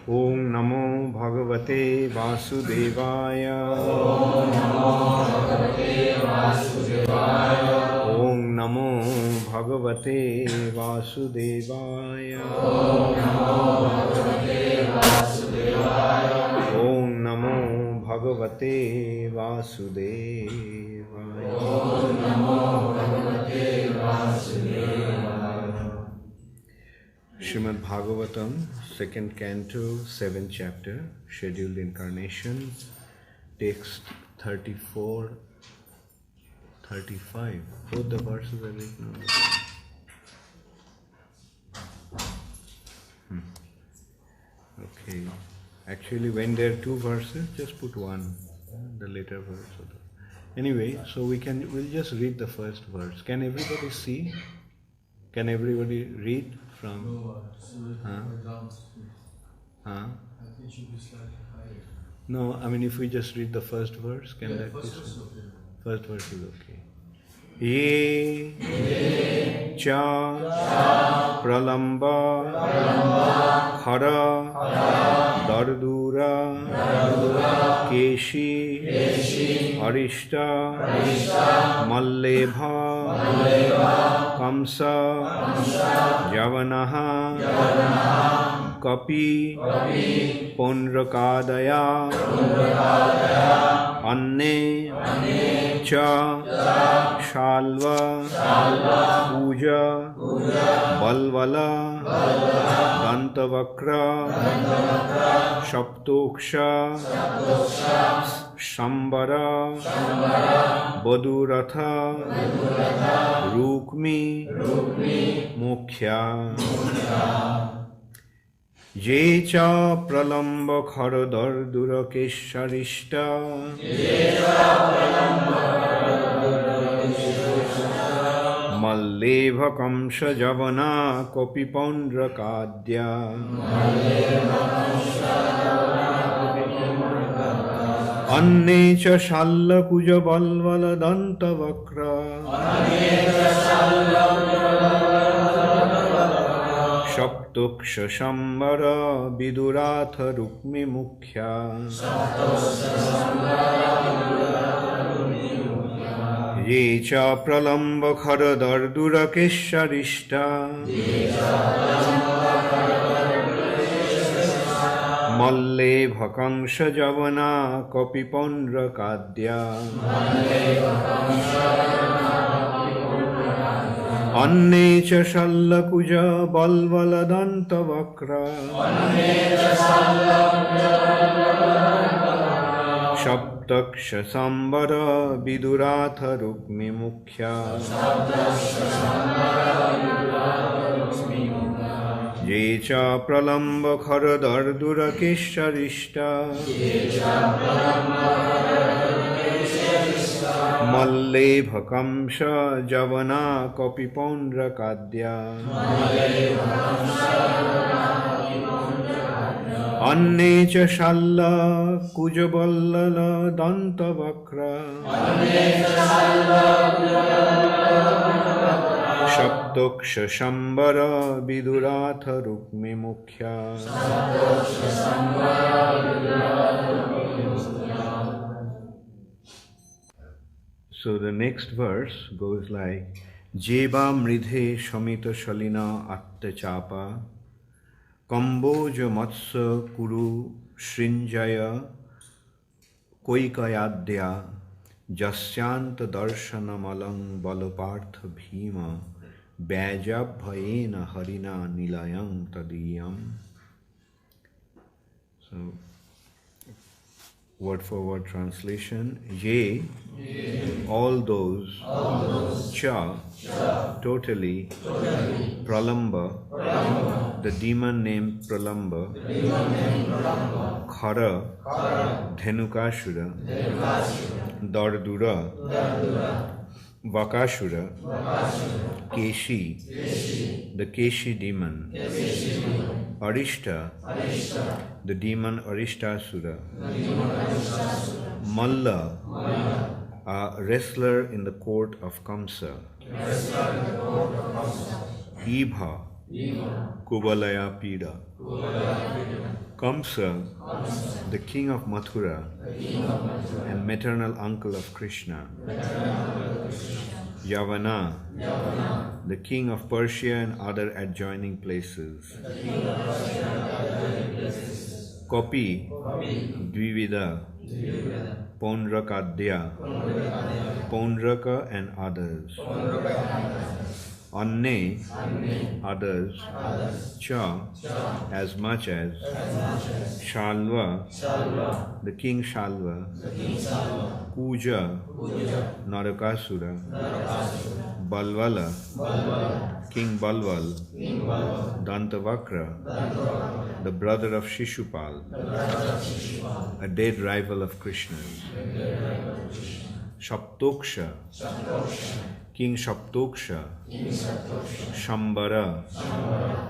Om Namo Bhagavate Vasudevaya. Om Namo Bhagavate Vasudevaya. Om Namo Bhagavate Vasudevaya. Srimad Bhagavatam, 2nd Canto, 7th Chapter, Scheduled Incarnation, text 34, 35. Both the verses are written on the page. Okay. Actually, when there are two verses, just put one, the later verse. Anyway, so we'll just read the first verse. Can everybody see? Can everybody read from? I think it should be slightly higher. No, I mean if we just read the first verse, can that be? First verse is okay. Ye cha pralamba khara dardura keshi arishta mallebha kamsa javanaha kapi ponrakadaya anne cha shalva puja balvala dantavakra shaptoksha shambara baduratha rukmi mukhya ye cha pralamba kharadar durakesharishta mallebha kamsha javana kopi pandrakadya anne cha shalla kuja balvala dantavakra shaptoksha shambara viduratha rukmi mukhya ye cha pralamba kharadar durakesharishta mallebha kamsha javana kopi pandrakadya anne cha shallakuja balvala dantavakra shaptaksha sambara viduratha rukmi mukhya ye cha pralamba kharadar durakesharishta mallebha kamsha javana kopi pandrakadya anne cha shalla kujaballala dantavakra shaptoksha shambara viduratha rukmi mukhya So the next verse goes like Jeva mridhe shamita shalina attachapa kamboja matsa kuru shrinjaya koikayadya jasyanta darshana malang balapartha bhima vyajabhayena harina nilayam tadiyam. So word for word translation. Ye, all those, cha, totally, pralamba, the demon named Pralamba, khara, dhenukashura, dardura, vakashura, keshi, the keshi demon, arishta, the demon Arishtasura, Malla, a wrestler in the court of Kamsa, Ibha, Kubalaya Pida. Kamsa, the king of Mathura and maternal uncle of Krishna. Yavana, the king of Persia and other adjoining places. Kopi, Dvivida, Ponrakadya, Ponraka and others. Anne, others. Cha, as much as. Shalva, the king Shalva. Kuja, Narakasura. Balvala, King Balwal. Dantavakra, the brother of Shishupal, a dead rival of Krishna's. Shaptoksha, King Shaptoksha. Shambara,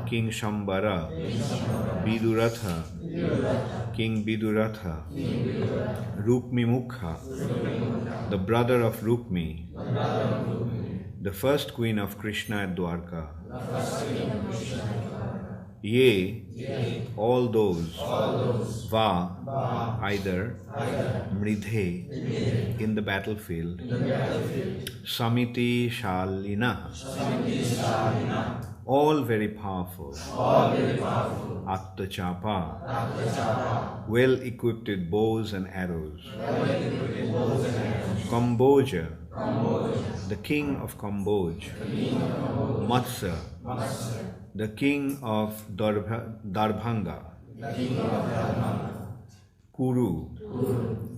King Shambara. Viduratha, King Viduratha. Rukmi Mukha, the brother of Rukmi, the first queen of Krishna at Dwarka. Ye, all those. Va, either. Mridhe, in the battlefield. Samiti Shalina, all very powerful. Attachapa, well equipped with bows and arrows. Kamboja, the king of Kamboj. Matsya, the king of Darbhanga. Kuru,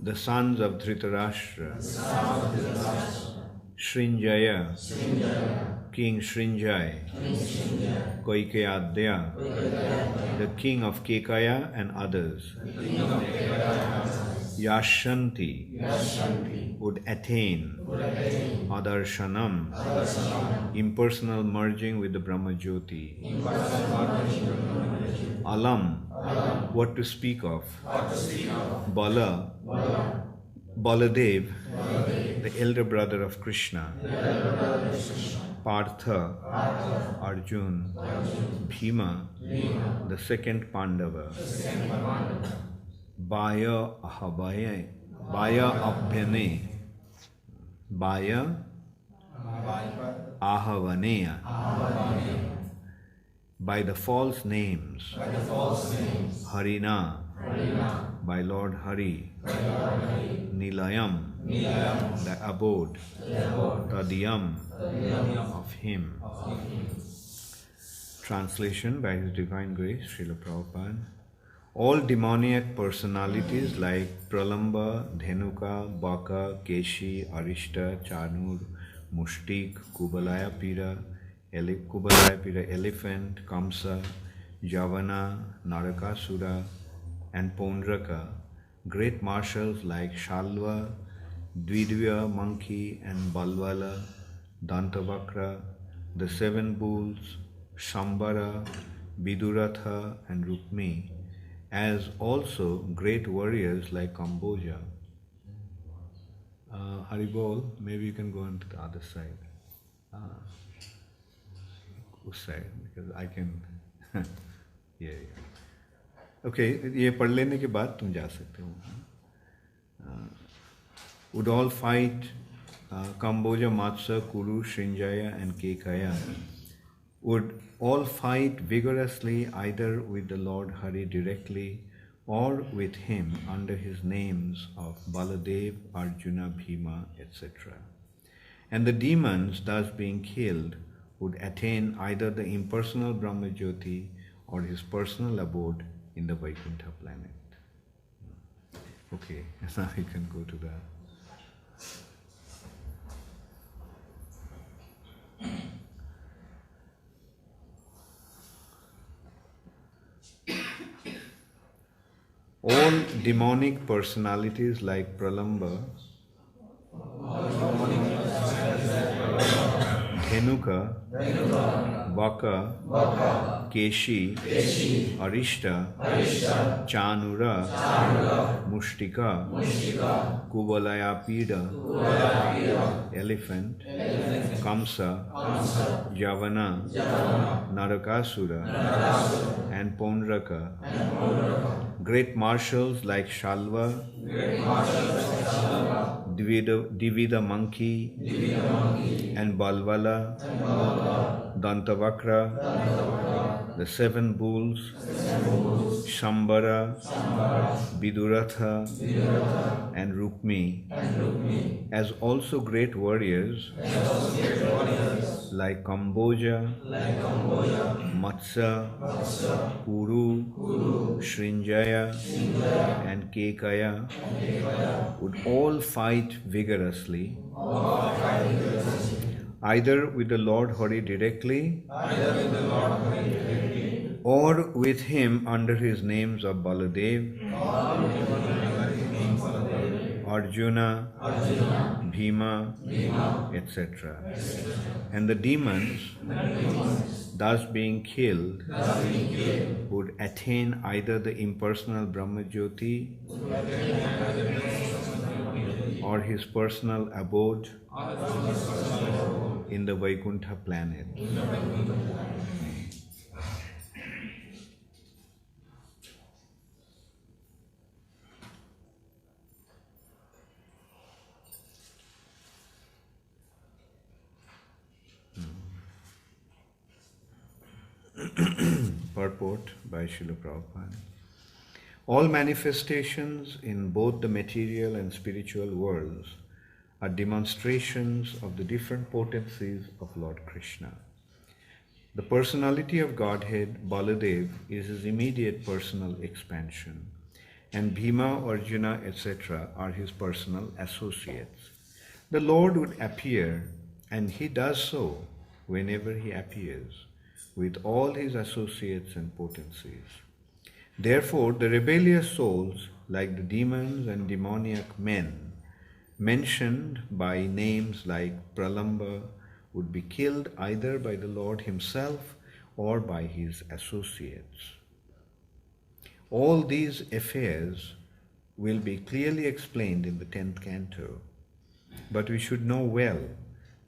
the sons of Dhritarashtra. Srinjaya, King Srinjay. Koikayadya, the king of Kekaya and others. Yashanti, would attain. Adarshanam, impersonal merging with the Brahmajyoti. Alam, what to speak of. Bala, Baladev, the elder brother of Krishna. Partha, Arjun. Bhima, the second Pandava. Baya Ahabhaya, Baya Abhyane, Baya Ahavaneya, by the false names. Harina, by Lord Hari. Nilayam, the abode. Tadiyam, of him. Translation by His Divine Grace, Srila Prabhupada. All demoniac personalities like Pralamba, Dhenuka, Baka, Keshi, Arishta, Chanur, Mushtik, Kubalaya Pira, elephant, Kamsa, Javana, Narakasura, and Pondraka, great marshals like Shalva, Dvidvya, monkey, and Balwala, Dantavakra, the seven bulls, Shambara, Viduratha, and Rukmi, as also great warriors like Kamboja. Haribol, maybe you can go on to the other side. Which side? Because I can. Yeah. Okay, ये पढ़ लेने के बाद तुम जा सकते हो. Would all fight Kamboja, Matsya, Kuru, Srinjaya, and Kekaya. Would all fight vigorously either with the Lord Hari directly or with him under his names of Baladev, Arjuna, Bhima, etc. And the demons thus being killed would attain either the impersonal Brahmajyoti or his personal abode in the Vaikuntha planet. Okay, now you can go to the... All demonic personalities like Pralamba, Dhenuka, Vaka, Keshi, Arishta, Chanura, Mushtika, Kuvalaya Pida, elephant, Kamsa, Javana, Narakasura, and Ponraka, great marshals like Shalva, Divida monkey, and Balvala, Dantavakra, the seven bulls, Shambara, Viduratha, and Rukmi, as also great warriors like Kamboja, Matsya, Kuru, Srinjaya, and Kekaya would all fight vigorously, either with the Lord Hari directly or with him under his names of Baladev, Arjuna, Bhima, etc. And the demons, thus being killed, would attain either the impersonal Brahmajyoti or his personal abode in the Vaikuntha planet. Purport by Srila Prabhupada. All manifestations in both the material and spiritual worlds are demonstrations of the different potencies of Lord Krishna. The personality of Godhead, Baladev, is his immediate personal expansion, and Bhima, Arjuna, etc. are his personal associates. The Lord would appear, and he does so whenever he appears, with all his associates and potencies. Therefore, the rebellious souls, like the demons and demoniac men, mentioned by names like Pralamba, would be killed either by the Lord himself or by his associates. All these affairs will be clearly explained in the 10th canto, but we should know well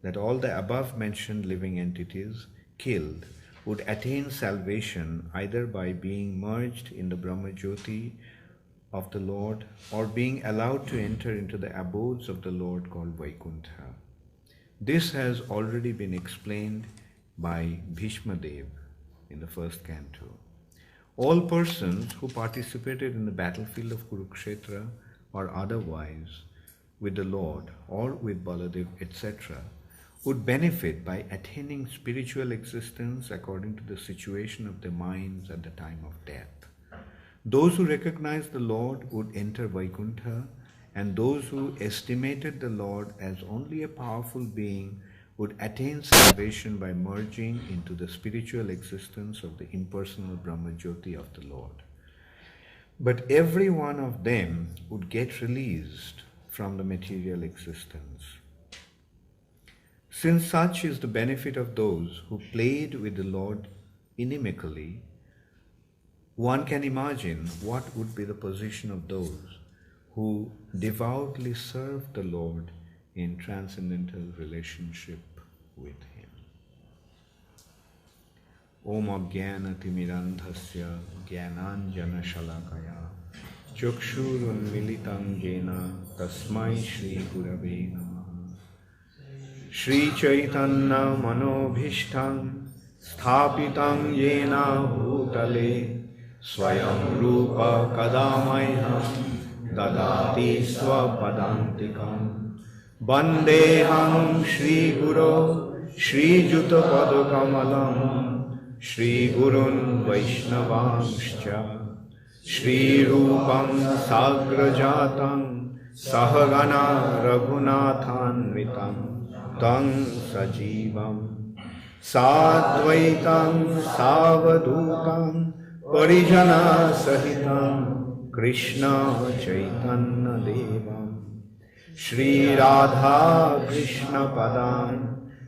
that all the above-mentioned living entities killed would attain salvation either by being merged in the Brahmajyoti of the Lord or being allowed to enter into the abodes of the Lord called Vaikuntha. This has already been explained by Bhishma Dev in the 1st canto. All persons who participated in the battlefield of Kurukshetra or otherwise with the Lord or with Baladev, etc., would benefit by attaining spiritual existence according to the situation of their minds at the time of death. Those who recognized the Lord would enter Vaikuntha, and those who estimated the Lord as only a powerful being would attain salvation by merging into the spiritual existence of the impersonal Brahmajyoti of the Lord. But every one of them would get released from the material existence. Since such is the benefit of those who played with the Lord inimically, one can imagine what would be the position of those who devoutly served the Lord in transcendental relationship with Him. Om Ajnana Timirandhasya Jnananjana Shalakaya Chukshurun Militam Jena Tasmai Shri Gurave Namaha. Shri Chaitanya Manobhishtam Sthapitam Yena Bhutale Swayam Rupa Kadamayham Dadati Swapadantikam Vandeham Shri Guru Shri Juta Padakamalam Shri Gurun Vaishnavanscha Shri Rupam Sagrajatam Sahagana Raghunathanvitam Tang Sajivam Sadvaitam Savadutam Parijana Sahitam Krishna Chaitanya Devam Shri Radha Krishna Padan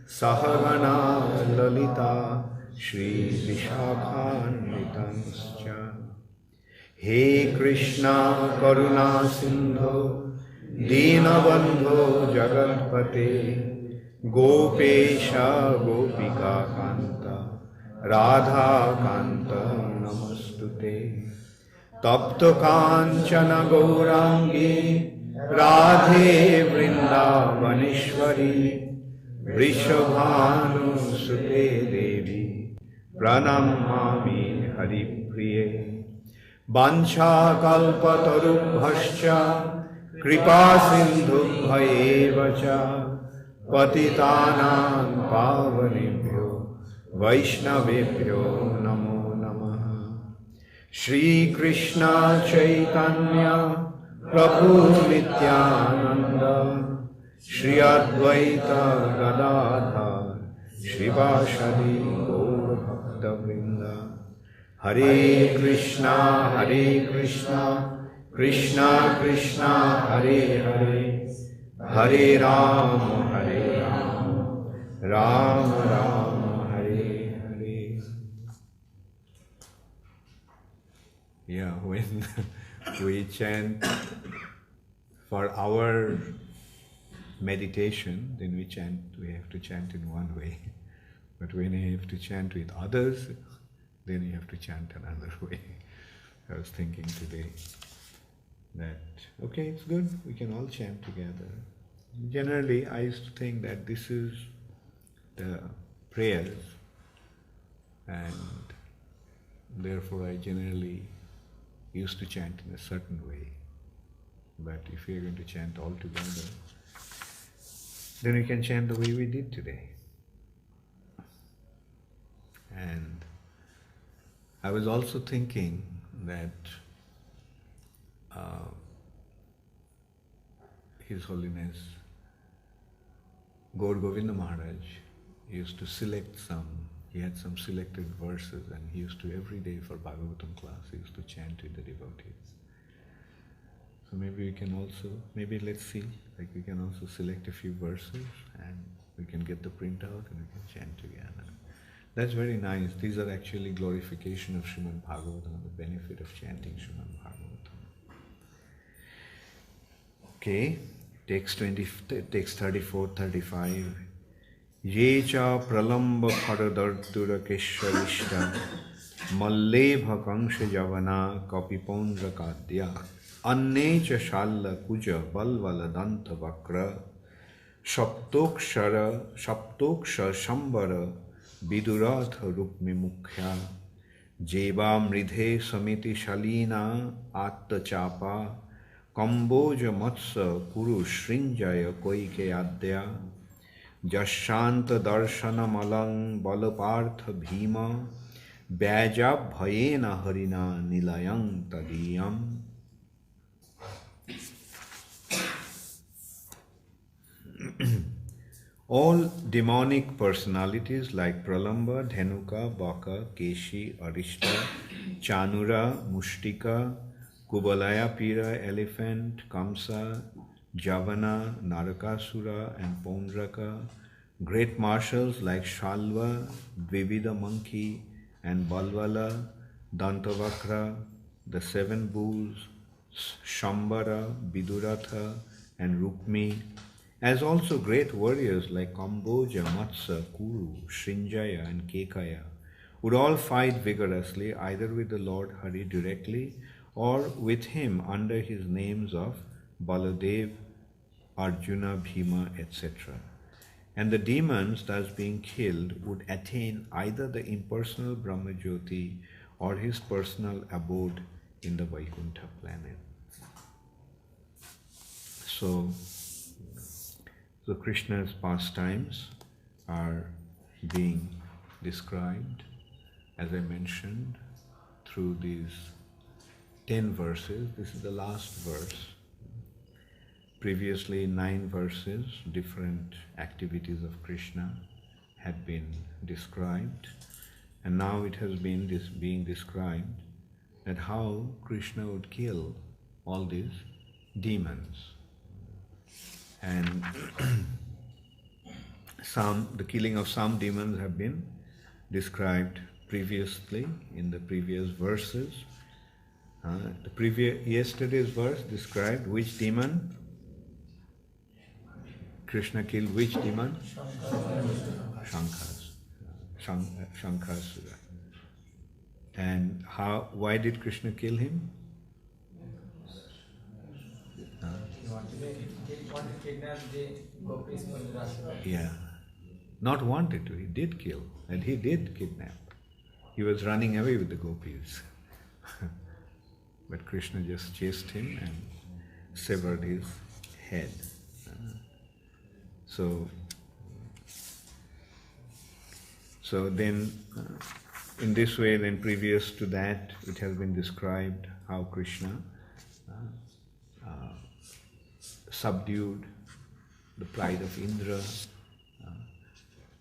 Sahagana Lalita Shri Vishakhanvitanscha. He Krishna Karuna Sindhu Dinabandho Jagatpate Gopesha Gopika Kanta Radha Kanta Namastute Tapta Kanchana Gaurangi Radhe Vrindavaneshwari Vrishabhanu Sute Devi Pranamami Haripriye Vancha kalpatarubhascha kripa sindhubhayeva cha patitanam pavanebhyo vaishnavebhyo namo namaha. Shri Krishna Chaitanya Prabhu Nityananda Shri Advaita Gadadhar Shivashadi Gaur Bhakta Vrinda. Hare Krishna, Krishna Krishna, Hare Hare, Hare Rama, Rama Rama, Hare Hare. Yeah, when we chant for our meditation, then we have to chant in one way. But when we have to chant with others, then you have to chant another way. I was thinking today that, okay, it's good, we can all chant together. Generally, I used to think that this is the prayers, and therefore I generally used to chant in a certain way. But if we are going to chant all together, then we can chant the way we did today. And I was also thinking that His Holiness Gaur Govinda Maharaj used to select he had some selected verses, and he used to every day for Bhagavatam class, he used to chant with the devotees. So maybe we can also, let's see, we can also select a few verses and we can get the printout and we can chant together. That's very nice. These are actually glorification of Srimad Bhagavatam, the benefit of chanting Srimad Bhagavatam. Okay, text 34-35. Ye cha pralamba kharadartura kesharishta mallebha kangsha javana kapipondra kadya anne cha shalla kuja balvala danta vakra shaptokshara shambara Viduratha Rukmi Mukhya Jeva Mridhe Samiti Shalina Atta Chapa Kamboja Matsa Kuru Shrinjaya Koike Adya Jashanta Darshana Malang Balapartha Bhima Vyajab Bhayena Harina Nilayang Tadiyam. All demonic personalities like Pralamba, Dhenuka, Baka, Keshi, Arishta, Chanura, Mushtika, Kubalaya Pira, Elephant, Kamsa, Javana, Narakasura and Pondraka, great marshals like Shalva, Dvivida monkey and Balvala, Dantavakra, the seven bulls, Shambara, Viduratha and Rukmi, as also great warriors like Kamboja, Matsa, Kuru, Shrinjaya and Kekaya, would all fight vigorously either with the Lord Hari directly or with him under his names of Baladev, Arjuna, Bhima, etc. And the demons thus being killed would attain either the impersonal Brahmajyoti or his personal abode in the Vaikuntha planet. So Krishna's pastimes are being described, as I mentioned, through these 10 verses. This is the last verse. Previously 9 verses, different activities of Krishna had been described, and now it has been being described that how Krishna would kill all these demons. And the killing of some demons have been described previously in the previous verses. Yesterday's verse described which demon? Krishna killed which demon? Shankasura. And why did Krishna kill him? He wanted to kidnap the gopis for the Rasa. Yeah. Not wanted to, he did kill. And he did kidnap. He was running away with the gopis. But Krishna just chased him and severed his head. So then, in this way, then previous to that, it has been described how Krishna subdued the pride of Indra,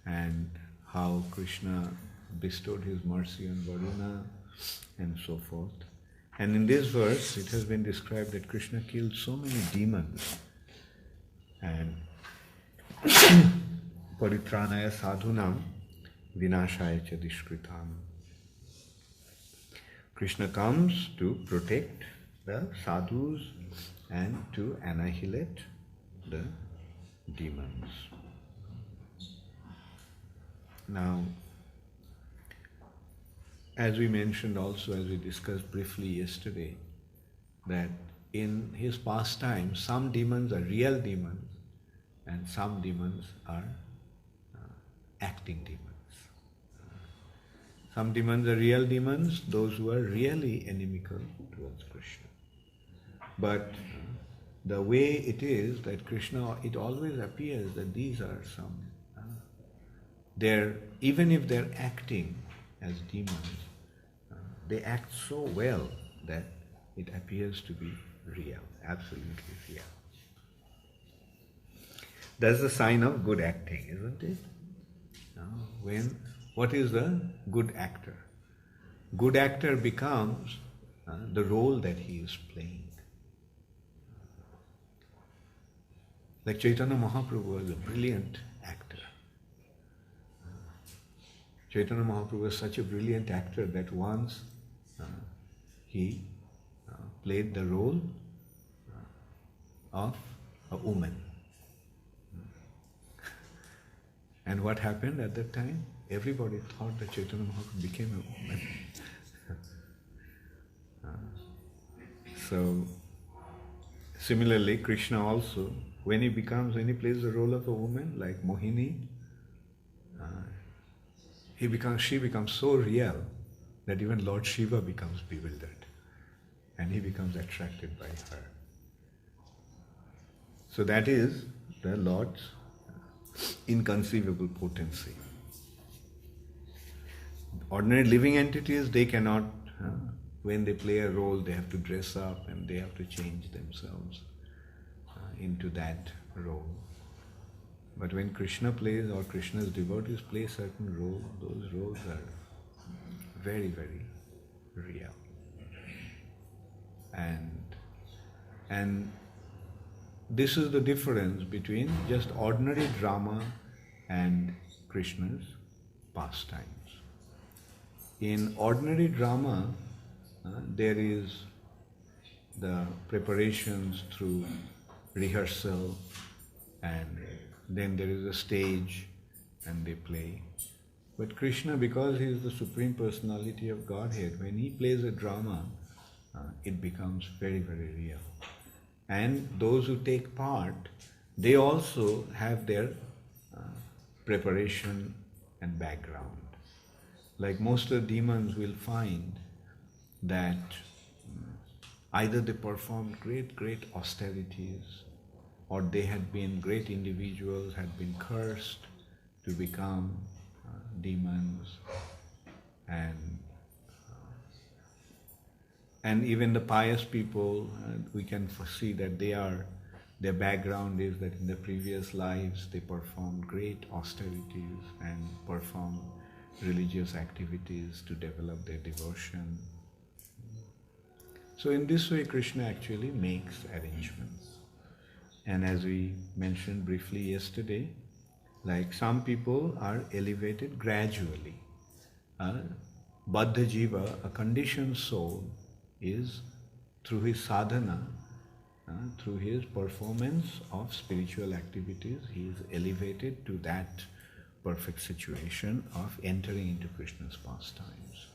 and how Krishna bestowed his mercy on Varuna, and so forth. And in this verse, it has been described that Krishna killed so many demons. And paritranaya sadhunam vinashaya cha dishkritam. Krishna comes to protect the sadhus and to annihilate the demons. Now, as we mentioned also, as we discussed briefly yesterday, that in his pastime, some demons are real demons and some demons are acting demons. Some demons are real demons, those who are really inimical towards Krishna. But the way it is that Krishna, it always appears that these are some, even if they're acting as demons, they act so well that it appears to be real, absolutely real. That's the sign of good acting, isn't it? What is the good actor? Good actor becomes the role that he is playing. Like Chaitanya Mahaprabhu was a brilliant actor. Chaitanya Mahaprabhu was such a brilliant actor that once he played the role of a woman. And what happened at that time? Everybody thought that Chaitanya Mahaprabhu became a woman. So, similarly, Krishna also, when he plays the role of a woman, like Mohini, she becomes so real that even Lord Shiva becomes bewildered and he becomes attracted by her. So that is the Lord's inconceivable potency. Ordinary living entities, they cannot, when they play a role, they have to dress up and they have to change themselves into that role. But when Krishna plays or Krishna's devotees play certain roles, those roles are very, very real. And this is the difference between just ordinary drama and Krishna's pastimes. In ordinary drama, there is the preparations through rehearsal, and then there is a stage and they play. But Krishna, because he is the Supreme Personality of Godhead, when he plays a drama, it becomes very, very real. And those who take part, they also have their preparation and background. Like most of the demons will find that either they performed great, great austerities, or they had been great individuals, had been cursed to become demons, and even the pious people, we can see that their background is that in the previous lives they performed great austerities and performed religious activities to develop their devotion. So in this way, Krishna actually makes arrangements. And as we mentioned briefly yesterday, like some people are elevated gradually. Baddha Jiva, a conditioned soul, is through his sadhana, through his performance of spiritual activities, he is elevated to that perfect situation of entering into Krishna's pastimes.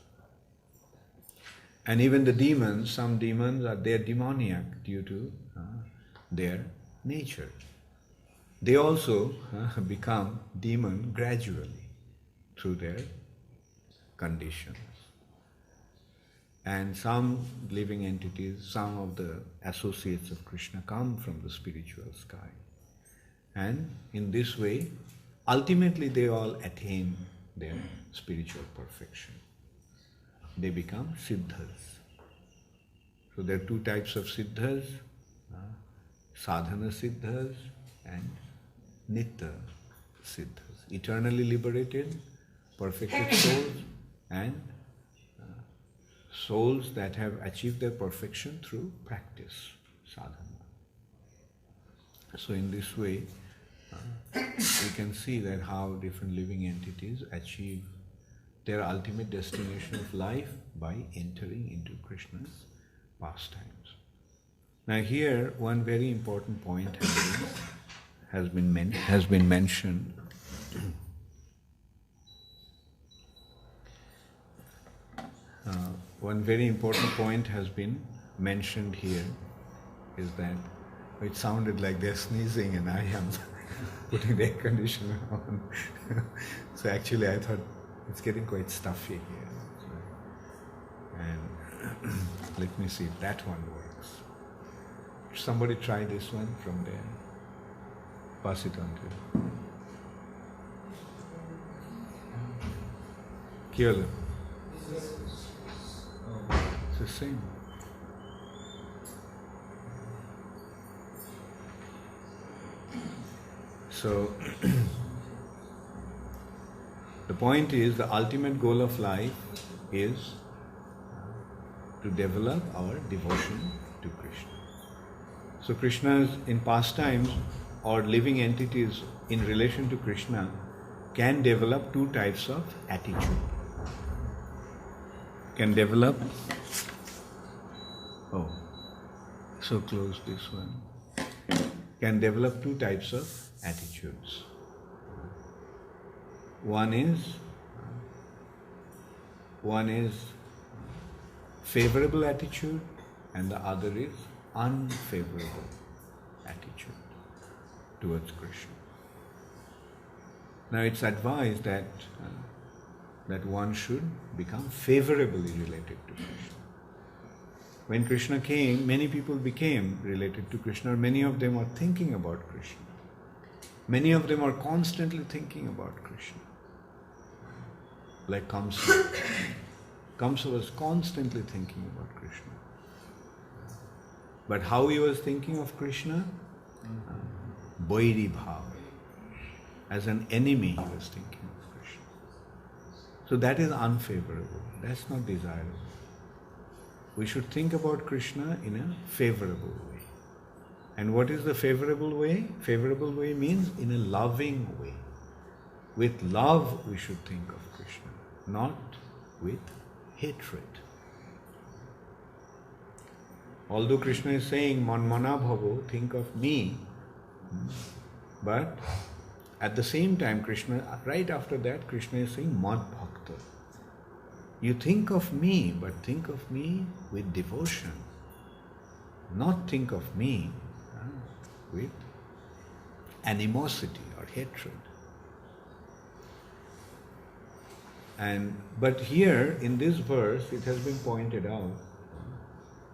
And even the demons, some demons they are demoniac due to their nature. They also become demon gradually through their conditions. And some living entities, some of the associates of Krishna come from the spiritual sky. And in this way, ultimately they all attain their spiritual perfection. They become siddhas. So there are two types of siddhas, sadhana siddhas and nitya siddhas. Eternally liberated, perfected souls, and souls that have achieved their perfection through practice, sadhana. So in this way, we can see that how different living entities achieve their ultimate destination of life by entering into Krishna's pastimes. Now here, one very important point has been mentioned. One very important point has been mentioned here is that it sounded like they're sneezing and I am putting the air conditioner on. So actually I thought it's getting quite stuffy here. And let me see if that one works. Somebody try this one from there. Pass it on to you. Kyola. It's the same. So, the point is, the ultimate goal of life is to develop our devotion to Krishna. So Krishna's in pastimes or living entities in relation to Krishna can develop two types of attitude. Can develop, so close this one, can develop two types of attitudes. One is favorable attitude and the other is unfavorable attitude towards Krishna. Now it's advised that one should become favorably related to Krishna. When Krishna came, many people became related to Krishna. Many of them are thinking about Krishna. Many of them are constantly thinking about Krishna. Like Kamsa. Kamsa was constantly thinking about Krishna. But how he was thinking of Krishna? Vairi bhav. As an enemy he was thinking of Krishna. So that is unfavorable. That's not desirable. We should think about Krishna in a favorable way. And what is the favorable way? Favorable way means in a loving way. With love we should think of Krishna, not with hatred. Although Krishna is saying, Manmana bhavo, think of me, but at the same time Krishna, right after that Krishna is saying, Mad Bhakta. You think of me, but think of me with devotion. Not think of me with animosity or hatred. But here in this verse it has been pointed out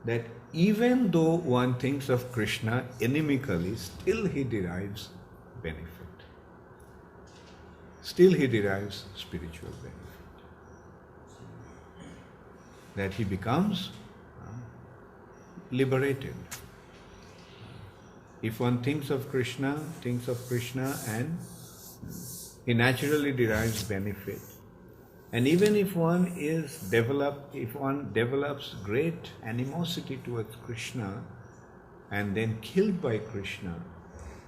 that even though one thinks of Krishna inimically, still he derives benefit. Still he derives spiritual benefit. That he becomes liberated. If one thinks of Krishna and he naturally derives benefit. And even if one develops great animosity towards Krishna and then killed by Krishna,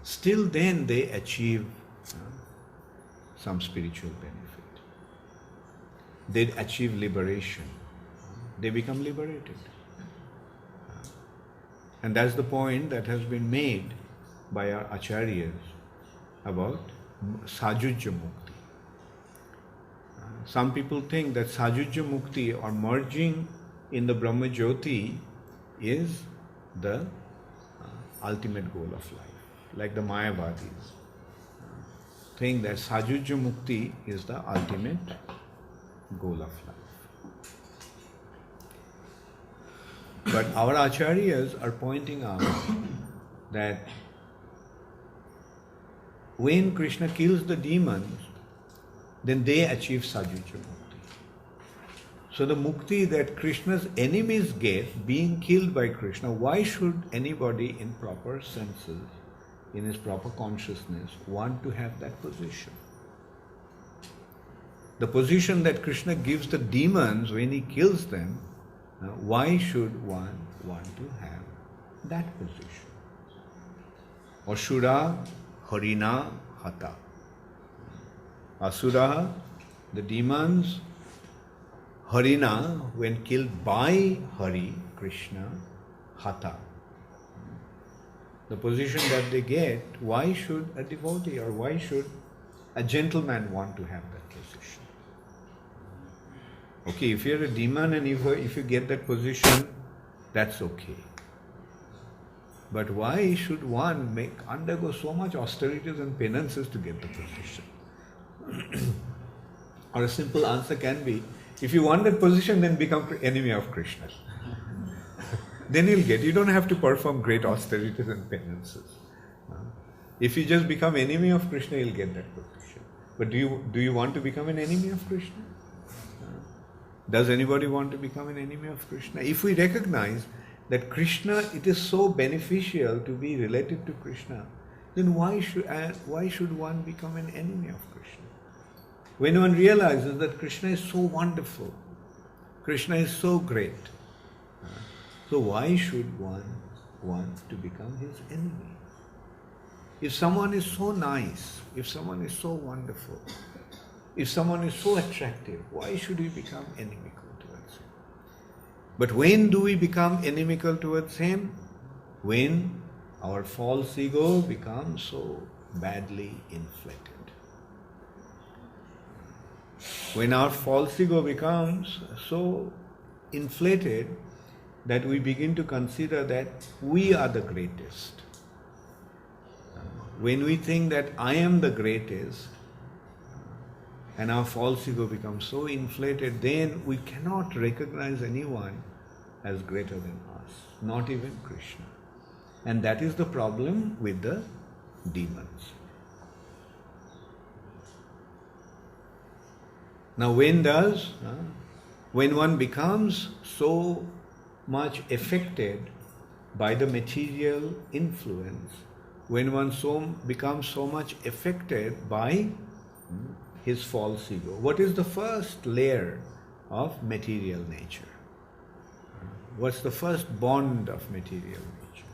still then they achieve some spiritual benefit. they achieve liberation. They become liberated. And that's the point that has been made by our acharyas about Sajujya Mukti. Some people think that Sajujya Mukti or merging in the Brahma Jyoti is the ultimate goal of life. Like the Mayavadis think that Sajujya Mukti is the ultimate goal of life. But our acharyas are pointing out that when Krishna kills the demons, then they achieve Sajujya Mukti. So the mukti that Krishna's enemies get, being killed by Krishna, why should anybody in proper senses, in his proper consciousness, want to have that position? The position that Krishna gives the demons when he kills them, why should one want to have that position? Asura harina hata. Asura, the demons, harina, when killed by Hari, Krishna, hata. The position that they get, why should a devotee or why should a gentleman want to have that position? Okay, if you're a demon and if you get that position, that's okay. But why should one undergo so much austerities and penances to get the position? Or a simple answer can be, if you want that position, then become enemy of Krishna. Then you'll get. You don't have to perform great austerities and penances. If you just become enemy of Krishna, you'll get that position. But do you want to become an enemy of Krishna? Does anybody want to become an enemy of Krishna? If we recognize that Krishna, it is so beneficial to be related to Krishna, then why should one become an enemy of Krishna? When one realizes that Krishna is so wonderful, Krishna is so great, so why should one want to become his enemy? If someone is so nice, if someone is so wonderful, if someone is so attractive, why should we become inimical towards him? But when do we become inimical towards him? When our false ego becomes so badly inflated. When our false ego becomes so inflated that we begin to consider that we are the greatest. When we think that I am the greatest, and our false ego becomes so inflated, then we cannot recognize anyone as greater than us, not even Krishna. And that is the problem with the demons. Now when one becomes so much affected by the material influence, when one becomes so much affected by his false ego. What is the first layer of material nature? What's the first bond of material nature?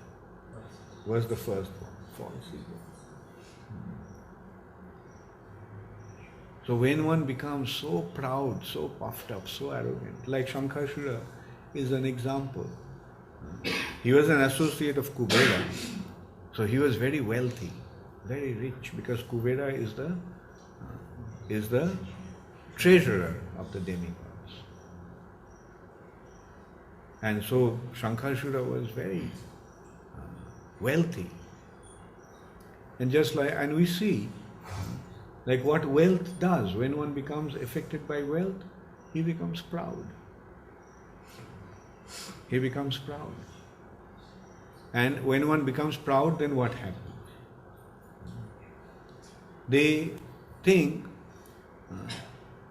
What's the first one? False ego. So when one becomes so proud, so puffed up, so arrogant, like Shankashura is an example. He was an associate of Kubera, so he was very wealthy, very rich, because Kubera is the treasurer of the demigods. And so Shankashura was very wealthy. And we see like what wealth does. When one becomes affected by wealth, he becomes proud. He becomes proud. And when one becomes proud, then what happens? They think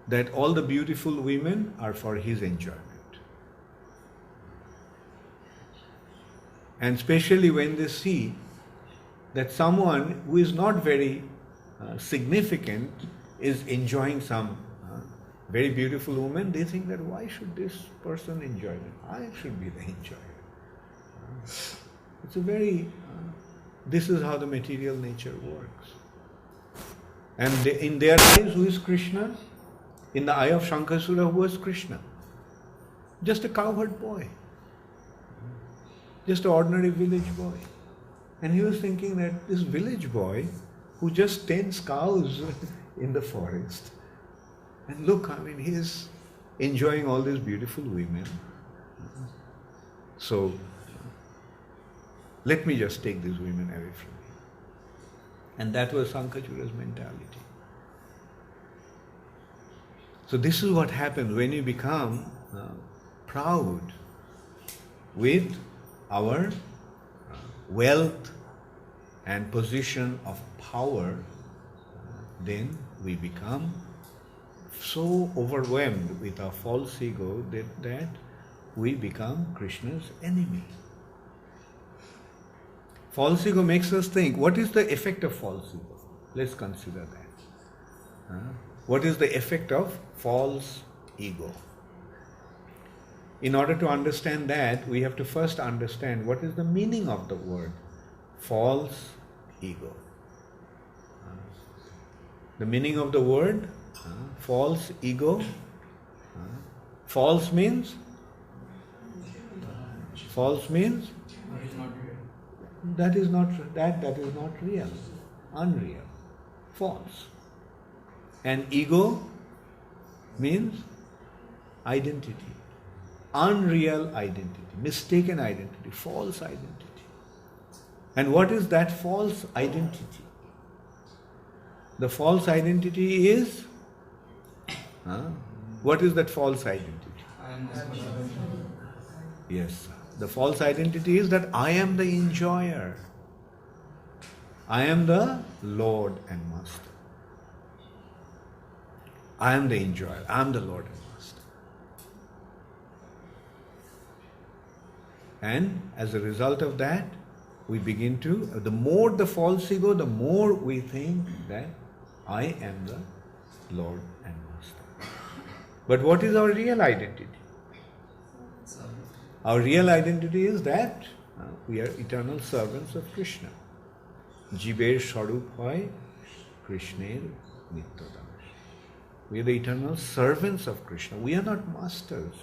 that all the beautiful women are for his enjoyment. And especially when they see that someone who is not very significant is enjoying some very beautiful woman, they think that why should this person enjoy it? I should be the enjoyer. This is how the material nature works. And in their eyes, who is Krishna? In the eye of Shankasura, who was Krishna? Just a cowherd boy. Just an ordinary village boy. And he was thinking that this village boy who just tends cows in the forest, and look, he is enjoying all these beautiful women. So, let me just take these women away from me. And that was Sankachura's mentality. So this is what happens when you become proud with our wealth and position of power, then we become so overwhelmed with our false ego that we become Krishna's enemy. False ego makes us think, what is the effect of false ego? Let's consider that. What is the effect of false ego? In order to understand that, we have to first understand what is the meaning of the word false ego. The meaning of the word false ego. False means? False means? That is not real. Unreal. False. And ego means identity. Unreal identity. Mistaken identity. False identity. And what is that false identity? The false identity is? What is that false identity? Yes. The false identity is that I am the enjoyer. I am the Lord and Master. I am the enjoyer. I am the Lord and Master. And as a result of that, we begin to, the more the false ego, the more we think that I am the Lord and Master. But what is our real identity? Our real identity is that we are eternal servants of Krishna. Jiber Swarup hoy Krishner Nityodas. We are the eternal servants of Krishna. We are not masters.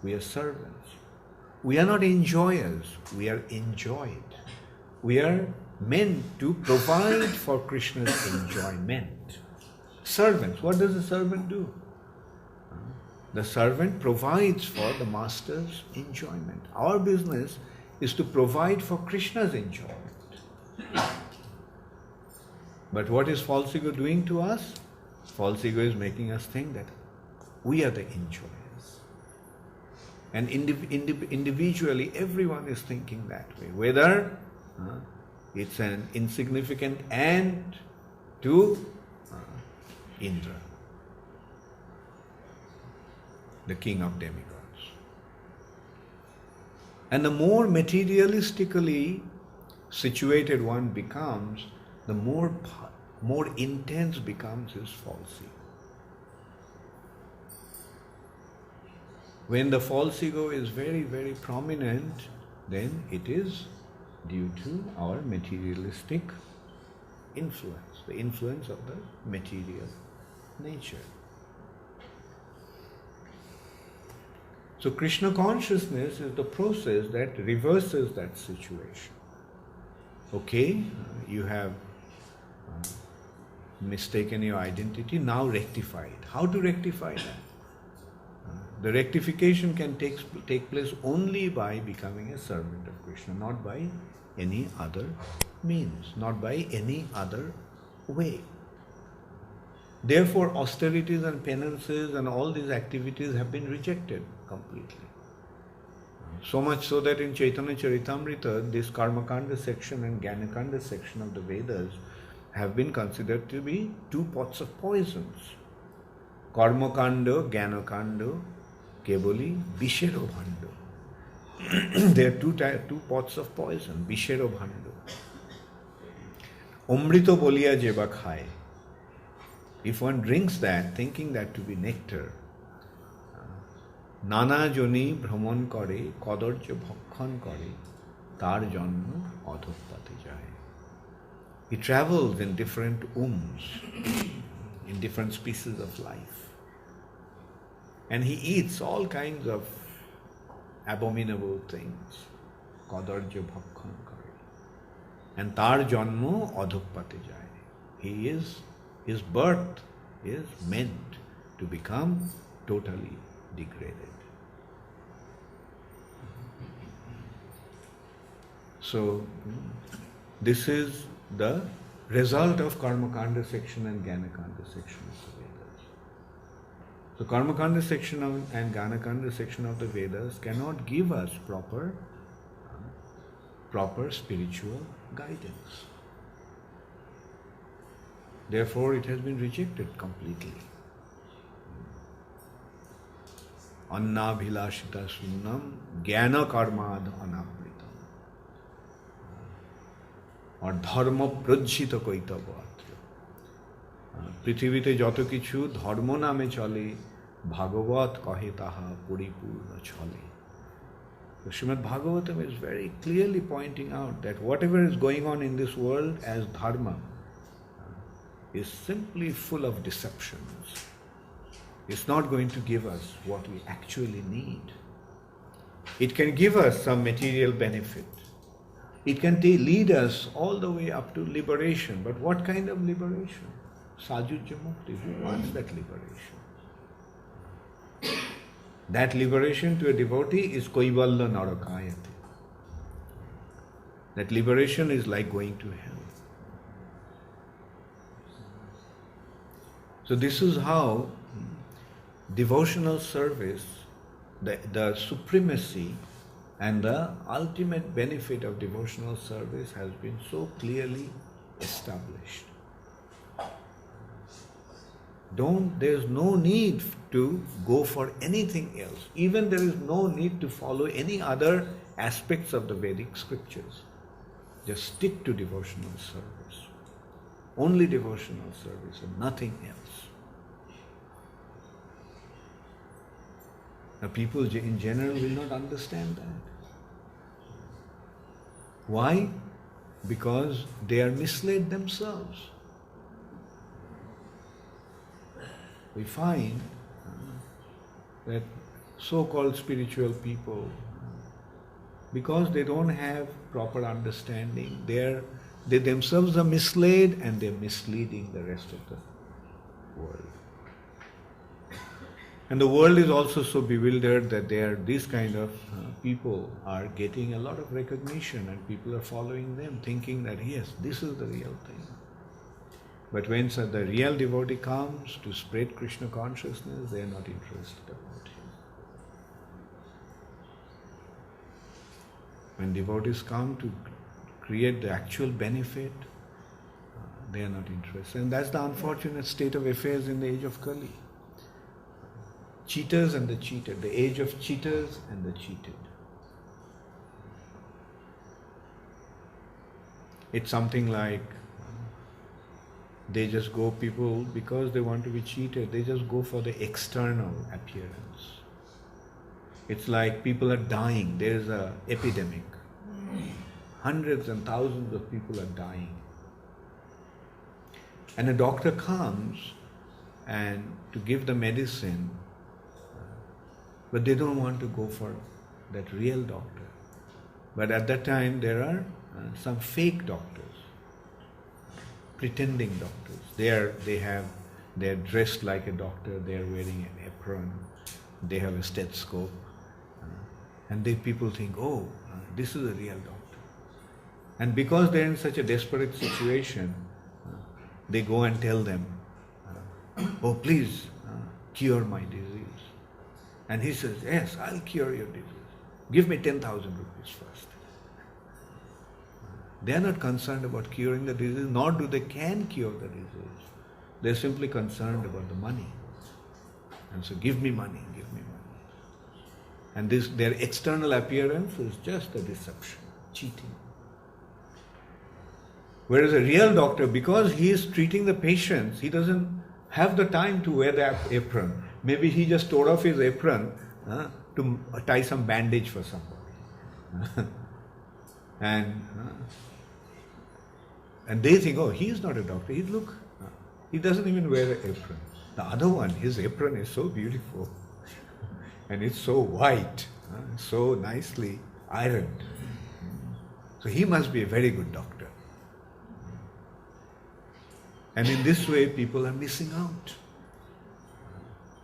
We are servants. We are not enjoyers. We are enjoyed. We are meant to provide for Krishna's enjoyment. Servants. What does a servant do? The servant provides for the master's enjoyment. Our business is to provide for Krishna's enjoyment. But what is false ego doing to us? False ego is making us think that we are the enjoyers. And individually, everyone is thinking that way. Whether it's an insignificant ant to Indra, the king of demigods. And the more materialistically situated one becomes, the more intense becomes his false ego. When the false ego is very, very prominent, then it is due to our materialistic influence, the influence of the material nature. So Krishna consciousness is the process that reverses that situation. Okay, you have mistaken your identity, now rectify it. How to rectify that? The rectification can take place only by becoming a servant of Krishna, not by any other means, not by any other way. Therefore, austerities and penances and all these activities have been rejected completely. So much so that in Chaitanya Charitamrita, this Karmakanda section and Jnanakanda section of the Vedas have been considered to be two pots of poisons. Karmakanda, Jnanakanda, Keboli, Bishero Bhando. They are two pots of poison, Bishero Bhando. Omrito Bolia Jeba Khai. If one drinks that, thinking that to be nectar, Nana Joni Brahman Kore, Kodorja Bhakkhan Kore, Tar Janma Adhoppate Jaye. He travels in different wombs, in different species of life. and he eats all kinds of abominable things. Kadarja bhakkhan kare. And tar janmo adhokpate jai. His birth is meant to become totally degraded. So, this is the result of Karma Kanda section and Jnana Kanda section of the Vedas. So, Karma Kanda section and Jnana Kanda section of the Vedas cannot give us proper spiritual guidance. Therefore, it has been rejected completely. Anna bhilashita sunnam jnana karmad anavritam. Or dharma prajjhita koitavatra. পৃথিবীতে যত কিছু ধর্ম নামে চলে ভাগবত কহে তাহা পরিপূর্ণ চলে. So Srimad Bhagavatam is very clearly pointing out that whatever is going on in this world as dharma is simply full of deceptions. It's not going to give us what we actually need. It can give us some material benefit. It can lead us all the way up to liberation. But what kind of liberation? Sajujya Mukti. Who wants that liberation? That liberation to a devotee is Koivalla Narakayate. That liberation is like going to hell. So this is how devotional service, the supremacy and the ultimate benefit of devotional service has been so clearly established. There's no need to go for anything else. Even there is no need to follow any other aspects of the Vedic scriptures. Just stick to devotional service. Only devotional service and nothing else. Now people in general will not understand that. Why? Because they are misled themselves. We find that so-called spiritual people, because they don't have proper understanding, they themselves are misled and they're misleading the rest of the world. And the world is also so bewildered that these kind of people are getting a lot of recognition and people are following them, thinking that yes, this is the real thing. But when the real devotee comes to spread Krishna consciousness, they are not interested about him. When devotees come to create the actual benefit, they are not interested. And that's the unfortunate state of affairs in the age of Kali. Cheaters and the cheated, the age of cheaters and the cheated. It's something like they just go, people, because they want to be cheated, they just go for the external appearance. It's like people are dying, there is an epidemic. Hundreds and thousands of people are dying. And a doctor comes and to give the medicine, but they don't want to go for that real doctor. But at that time there are some fake doctors, pretending doctors. They're dressed like a doctor, they're wearing an apron, they have a stethoscope, and people think, oh, this is a real doctor. And because they're in such a desperate situation, they go and tell them, oh, please cure my disease. And he says, yes, I'll cure your disease. Give me 10,000 rupees first. They are not concerned about curing the disease, nor do they can cure the disease. They're simply concerned about the money. And so give me money, give me money. And their external appearance is just a deception, cheating. Whereas a real doctor, because he is treating the patients, he doesn't have the time to wear the apron. Maybe he just tore off his apron to tie some bandage for somebody. And they think, oh, he is not a doctor. He doesn't even wear an apron. The other one, his apron is so beautiful. And it's so white, so nicely ironed. So he must be a very good doctor. And in this way, people are missing out.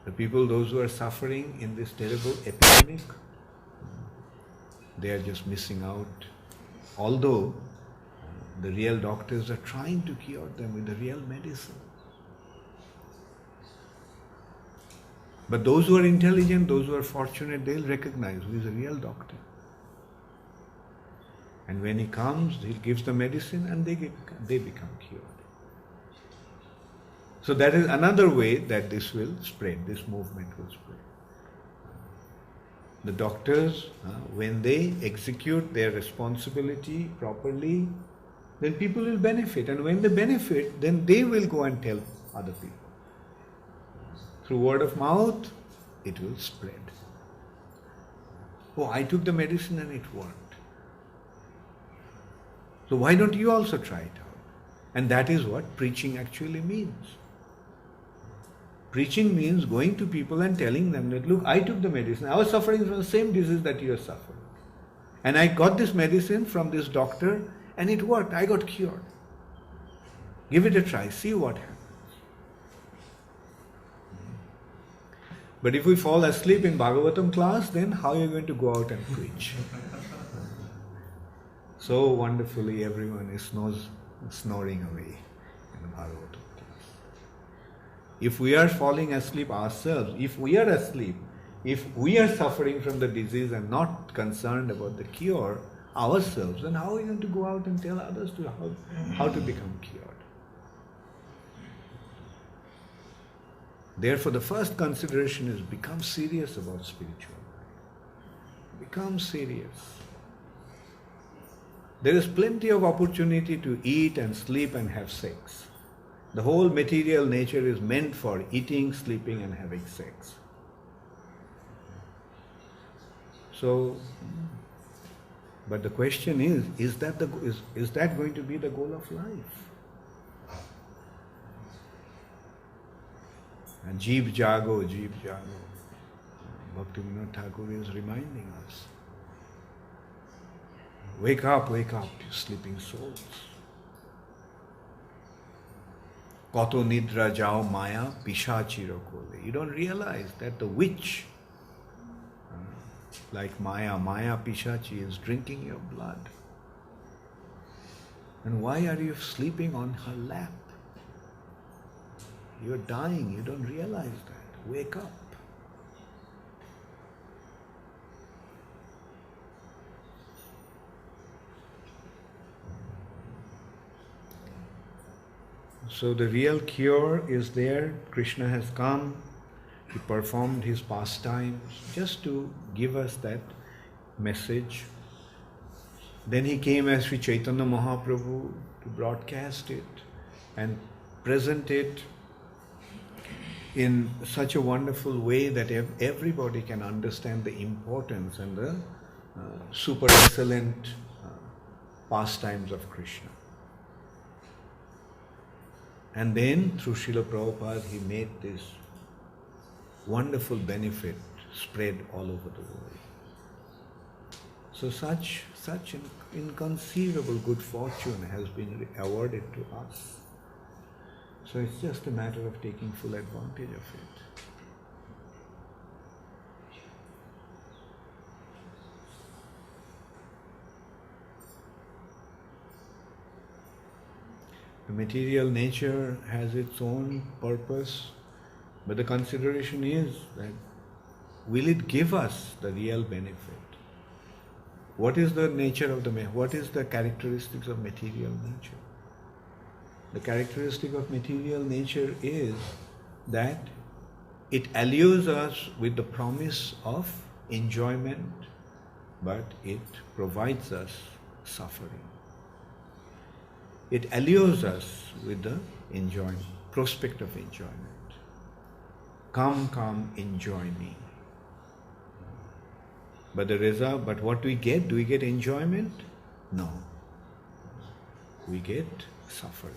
The people, those who are suffering in this terrible epidemic, they are just missing out. Although the real doctors are trying to cure them with the real medicine. But those who are intelligent, those who are fortunate, they'll recognize who is a real doctor. And when he comes, he gives the medicine and they become cured. So that is another way that this will spread, this movement will spread. The doctors, when they execute their responsibility properly, then people will benefit. And when they benefit, then they will go and tell other people. Through word of mouth, it will spread. Oh, I took the medicine and it worked. So why don't you also try it out? And that is what preaching actually means. Preaching means going to people and telling them that, look, I took the medicine. I was suffering from the same disease that you are suffering. And I got this medicine from this doctor and it worked. I got cured. Give it a try. See what happens. But if we fall asleep in Bhagavatam class, then how are you going to go out and preach? So wonderfully everyone is snoring away in the Bhagavatam. If we are falling asleep ourselves, if we are asleep, if we are suffering from the disease and not concerned about the cure ourselves, then how are we going to go out and tell others how to become cured? Therefore, the first consideration is become serious about spiritual life. Become serious. There is plenty of opportunity to eat and sleep and have sex. The whole material nature is meant for eating, sleeping and having sex. So, but the question is that going to be the goal of life? And Jeev Jago, Jeev Jago. Bhaktivinoda Thakur is reminding us. Wake up, you sleeping souls. Kato nidra jao maya pishachiro kole. You don't realize that the witch, like Maya Pishachi, is drinking your blood. And why are you sleeping on her lap? You are dying, you don't realize that. Wake up. So the real cure is there. Krishna has come. He performed his pastimes just to give us that message. Then he came as Sri Chaitanya Mahaprabhu to broadcast it and present it in such a wonderful way that everybody can understand the importance and the super excellent pastimes of Krishna. And then through Srila Prabhupada he made this wonderful benefit spread all over the world. So such an inconceivable good fortune has been awarded to us. So it's just a matter of taking full advantage of it. The material nature has its own purpose, but the consideration is that will it give us the real benefit? What is the nature of what is the characteristics of material nature? The characteristic of material nature is that it allures us with the promise of enjoyment, but it provides us suffering. It allures us with the prospect of enjoyment. Come, enjoy me. But what do we get? Do we get enjoyment? No. We get suffering.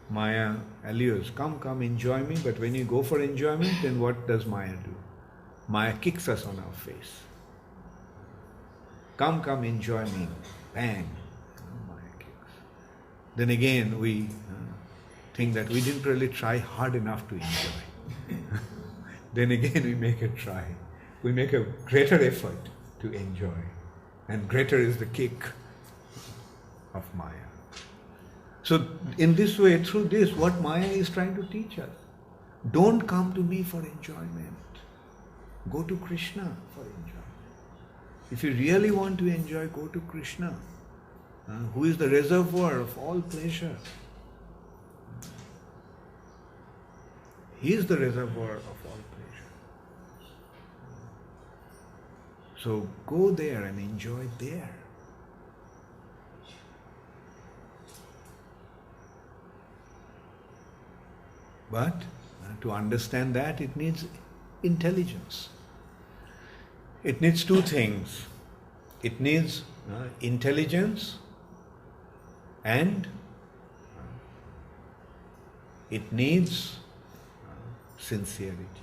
Maya allures, come, come, enjoy me, but when you go for enjoyment, then what does Maya do? Maya kicks us on our face. Come, come, enjoy me. Bang. Maya kicks. Then again we think that we didn't really try hard enough to enjoy. Then again we make a try. We make a greater effort to enjoy. And greater is the kick of Maya. So in this way, through this, what Maya is trying to teach us. Don't come to me for enjoyment. Go to Krishna for enjoyment. If you really want to enjoy, go to Krishna, who is the reservoir of all pleasure. He is the reservoir of all pleasure. So go there and enjoy there. But to understand that, it needs intelligence. It needs two things. It needs intelligence and it needs sincerity.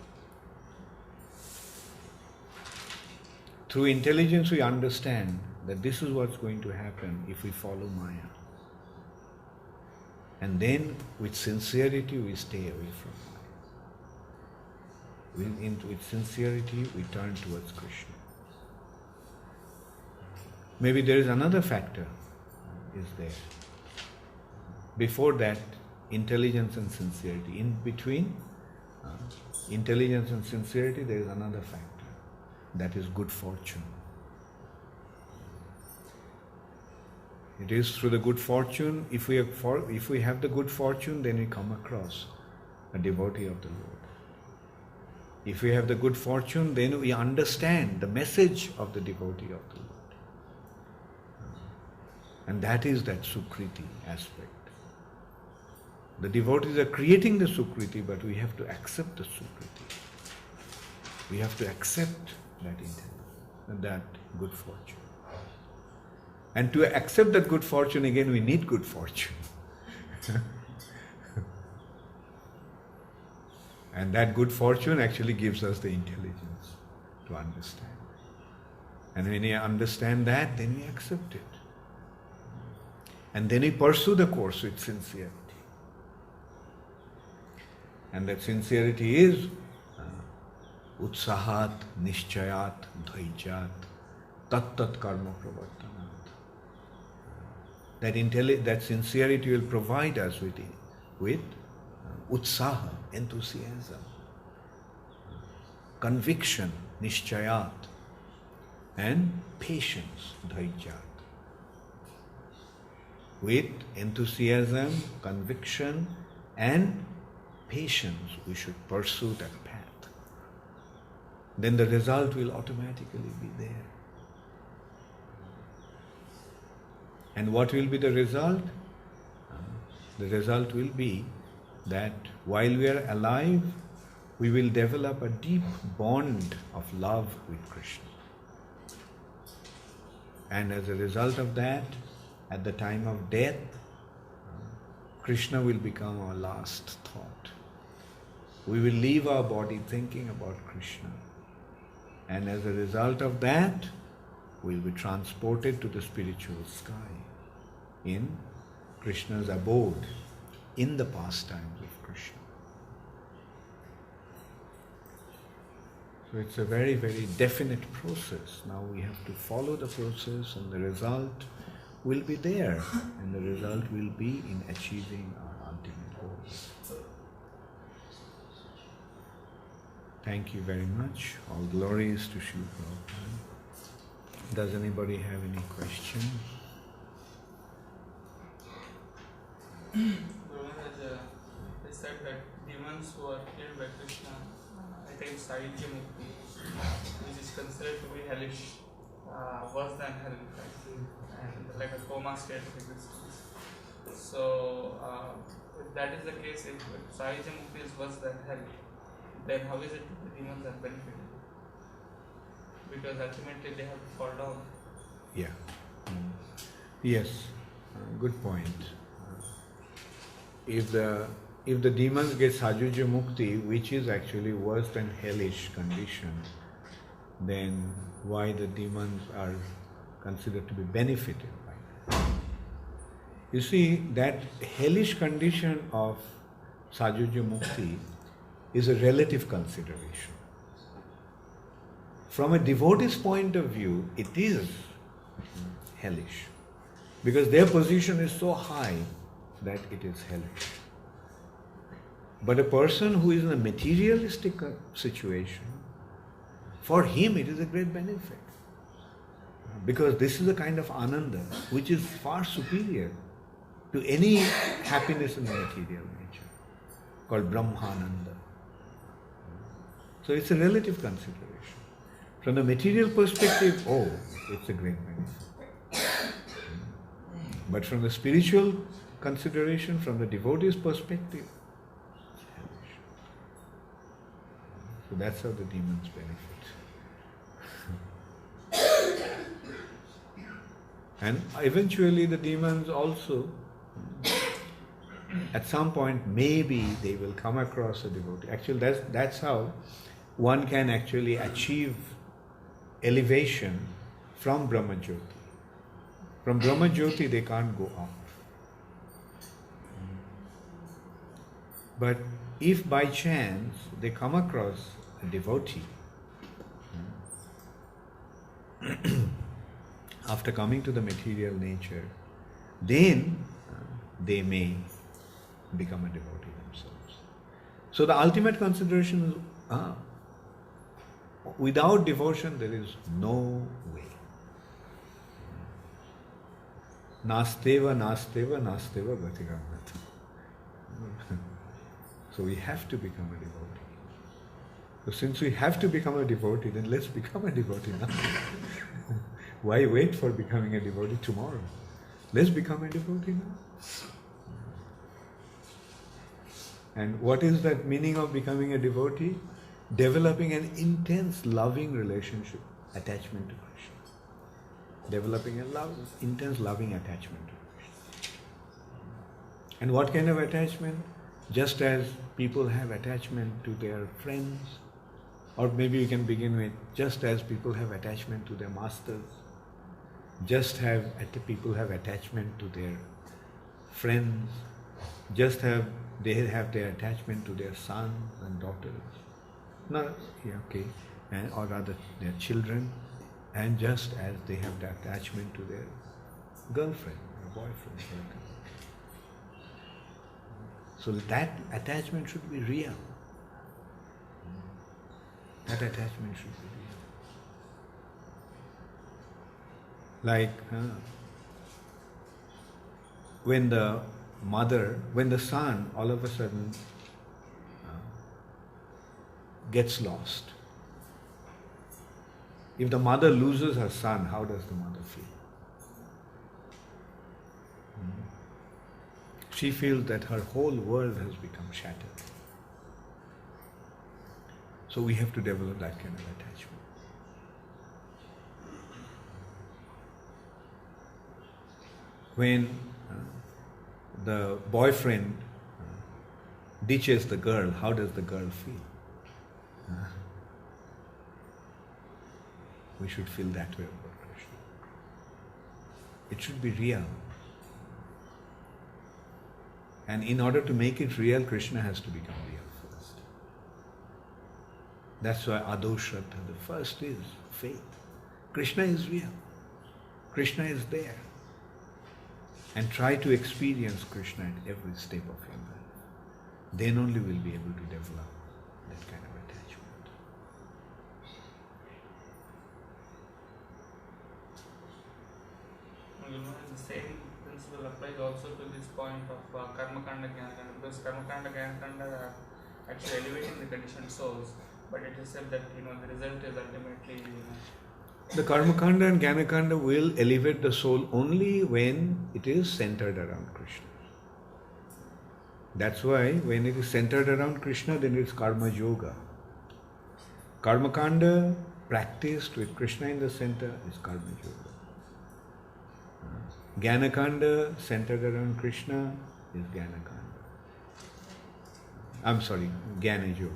Through intelligence we understand that this is what's going to happen if we follow Maya. And then with sincerity we stay away from Maya. With sincerity we turn towards Krishna. Maybe there is another factor is there. Before that, intelligence and sincerity. In between intelligence and sincerity, there is another factor. That is good fortune. It is through the good fortune, if we have the good fortune, then we come across a devotee of the Lord. If we have the good fortune, then we understand the message of the devotee of the Lord. And that is that Sukriti aspect. The devotees are creating the Sukriti, but we have to accept the Sukriti. We have to accept that good fortune. And to accept that good fortune, again, we need good fortune. And that good fortune actually gives us the intelligence to understand. And when we understand that, then we accept it. And then we pursue the course with sincerity. And that sincerity is utsahat, nishchayat, dhaijat, tat karma pravartanat. That sincerity will provide us with utsaha, enthusiasm, conviction, nishchayat, and patience, dhaijat. With enthusiasm, conviction, and patience, we should pursue that path. Then the result will automatically be there. And what will be the result? The result will be that while we are alive, we will develop a deep bond of love with Krishna. And as a result of that, at the time of death, Krishna will become our last thought. We will leave our body thinking about Krishna. And as a result of that, we will be transported to the spiritual sky in Krishna's abode, in the pastimes of Krishna. So it's a very, very definite process. Now we have to follow the process and the result will be there. And the result will be in achieving our ultimate goals. Thank you very much. All glory is to Srila Prabhupada. Does anybody have any questions? They said that demons who are killed by Krishna attain Sahyajya Mukti, which is considered to be hellish, worse than hell, and like a coma state of existence. So, if that is the case, if Sahyajya Mukti is worse than hell, then how is it that the demons are benefited? Because ultimately they have to fall down. Yeah. Yes. Good point. if the demons get Sajuja Mukti, which is actually worse than hellish condition, then why the demons are considered to be benefited by that? You see, that hellish condition of Sajuja Mukti is a relative consideration. From a devotee's point of view, it is hellish, because their position is so high that it is hellish. But a person who is in a materialistic situation, for him it is a great benefit. Because this is a kind of ananda which is far superior to any happiness in the material nature, called Brahmananda. So it's a relative consideration. From the material perspective, oh, it's a great benefit. But from the spiritual consideration, from the devotee's perspective, it's hellish. So that's how the demons benefit. And eventually the demons also, at some point, maybe they will come across a devotee. Actually, that's how one can actually achieve elevation from Brahma Jyoti. From Brahma Jyoti they can't go up. But if by chance they come across a devotee, after coming to the material nature, then they may become a devotee themselves. So the ultimate consideration is, without devotion there is no way. Nasteva, nasteva, nasteva gatiramata. So we have to become a devotee. So since we have to become a devotee, then let's become a devotee now. Why wait for becoming a devotee tomorrow? Let's become a devotee now. And what is that meaning of becoming a devotee? Developing an intense loving relationship, attachment to Krishna. Developing a intense loving attachment to Krishna. And what kind of attachment? Just as people have attachment to their friends, or maybe you can begin with, just as people have attachment to their masters, people have attachment to their friends, they have their attachment to their sons and daughters, or rather their children, and just as they have the attachment to their girlfriend or boyfriend. So that attachment should be real. That attachment should be real. Like when the son all of a sudden gets lost. If the mother loses her son, how does the mother feel? She feels that her whole world has become shattered. So we have to develop that kind of attachment. When the boyfriend ditches the girl, how does the girl feel? We should feel that way about Krishna. It should be real. And in order to make it real, Krishna has to become real first. That's why Ado Shraddha, the first is faith. Krishna is real. Krishna is there. And try to experience Krishna at every step of your life. Then only we'll be able to develop that kind of attachment. The same principle applies also to this point of Karma Kanda, Jnana Kanda, because Karma Kanda, Jnana Kanda are actually elevating the conditioned souls, but it is said that the result is ultimately The Karma Kanda and Jnana Kanda will elevate the soul only when it is centered around Krishna. That's why when it is centered around Krishna, then it's Karma Yoga. Karma Kanda practiced with Krishna in the center is Karma Yoga. Jnana Kanda centered around Krishna is Jnana Kanda. I'm sorry, Jnana Yoga.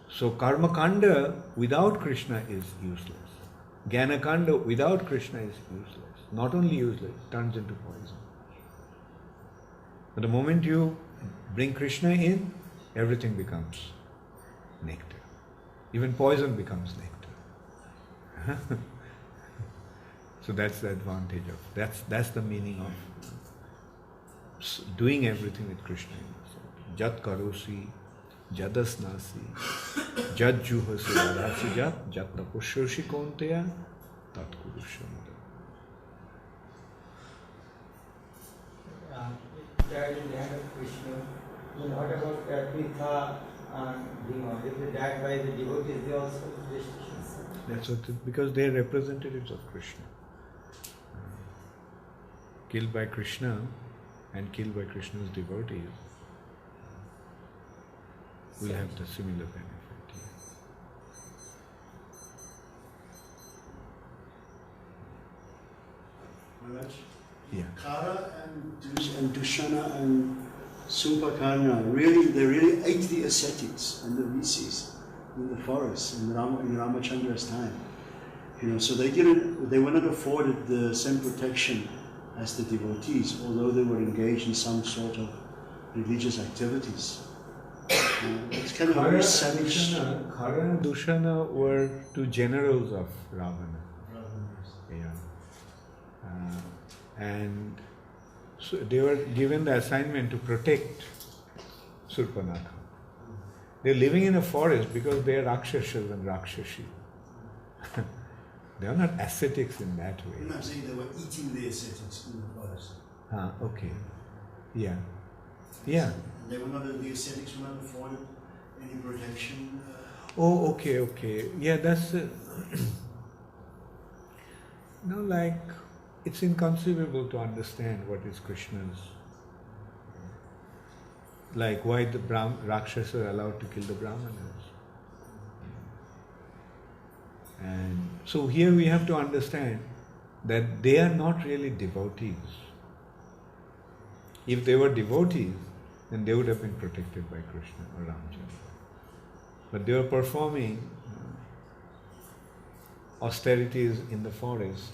So Karma Kanda without Krishna is useless. Jnana Kanda without Krishna is useless. Not only useless, it turns into poison. But the moment you bring Krishna in, everything becomes nectar. Even poison becomes nectar. So that's the advantage of, that's the meaning of doing everything with Krishna in yourself. Jat karosi, jadasnasi, jat juhasi radhasi jat tapushoshi konteya, tat kurushamada. Died in the hand of Krishna. And what about Pitha and Bhima? If they died by the devotees, they also restrictions. That's what because they are representatives of Krishna. Killed by Krishna and killed by Krishna's devotees will have the similar benefit. Maharaj? Yeah. Kara and Dushana and Sumpakarna they really ate the ascetics and the rishis in the forest in Ramachandra's time. So they were not afforded the same protection as the devotees, although they were engaged in some sort of religious activities. It's kind of a very savage. Khara and Dushana were two generals of Ravana. Yeah. And so they were given the assignment to protect Surpanakha. They're living in a forest because they are Rakshasas and Rakshashi. They are not ascetics in that way. I'm saying they were eating the ascetics in the forest. Okay. Yeah. Yeah. They were not, the ascetics were not afforded any protection. Oh, okay. Yeah, that's... it's inconceivable to understand what is Krishna's... why the Rakshasas are allowed to kill the Brahmanas. And so here we have to understand that they are not really devotees. If they were devotees, then they would have been protected by Krishna or Ramchandra. But they were performing austerities in the forest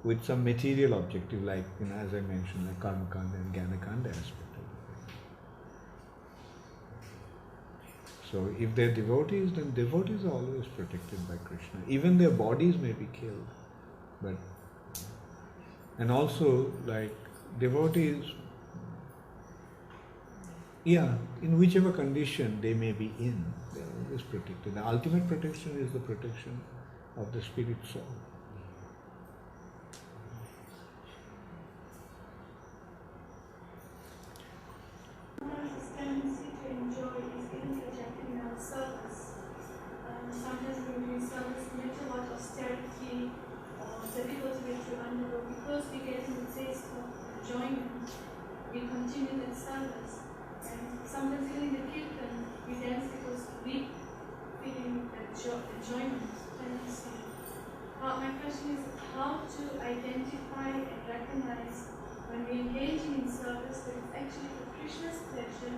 with some material objective, like, as I mentioned, like Karma Kanda and Jnana Kanda aspect of it. So if they're devotees, then devotees are always protected by Krishna. Even their bodies may be killed. And also, devotees, in whichever condition they may be in, they are always protected. The ultimate protection is the protection of the spirit soul. This tendency to enjoy is getting rejected in our service. Sometimes when we do service, we get a lot of austerity or difficulty which we undergo because we get in the taste of enjoyment. We continue that service. And sometimes during the kirtan, we dance because we feeling enjoyment. Tendency. My question is how to identify and recognize when we engage in service that it's actually for Krishna's pleasure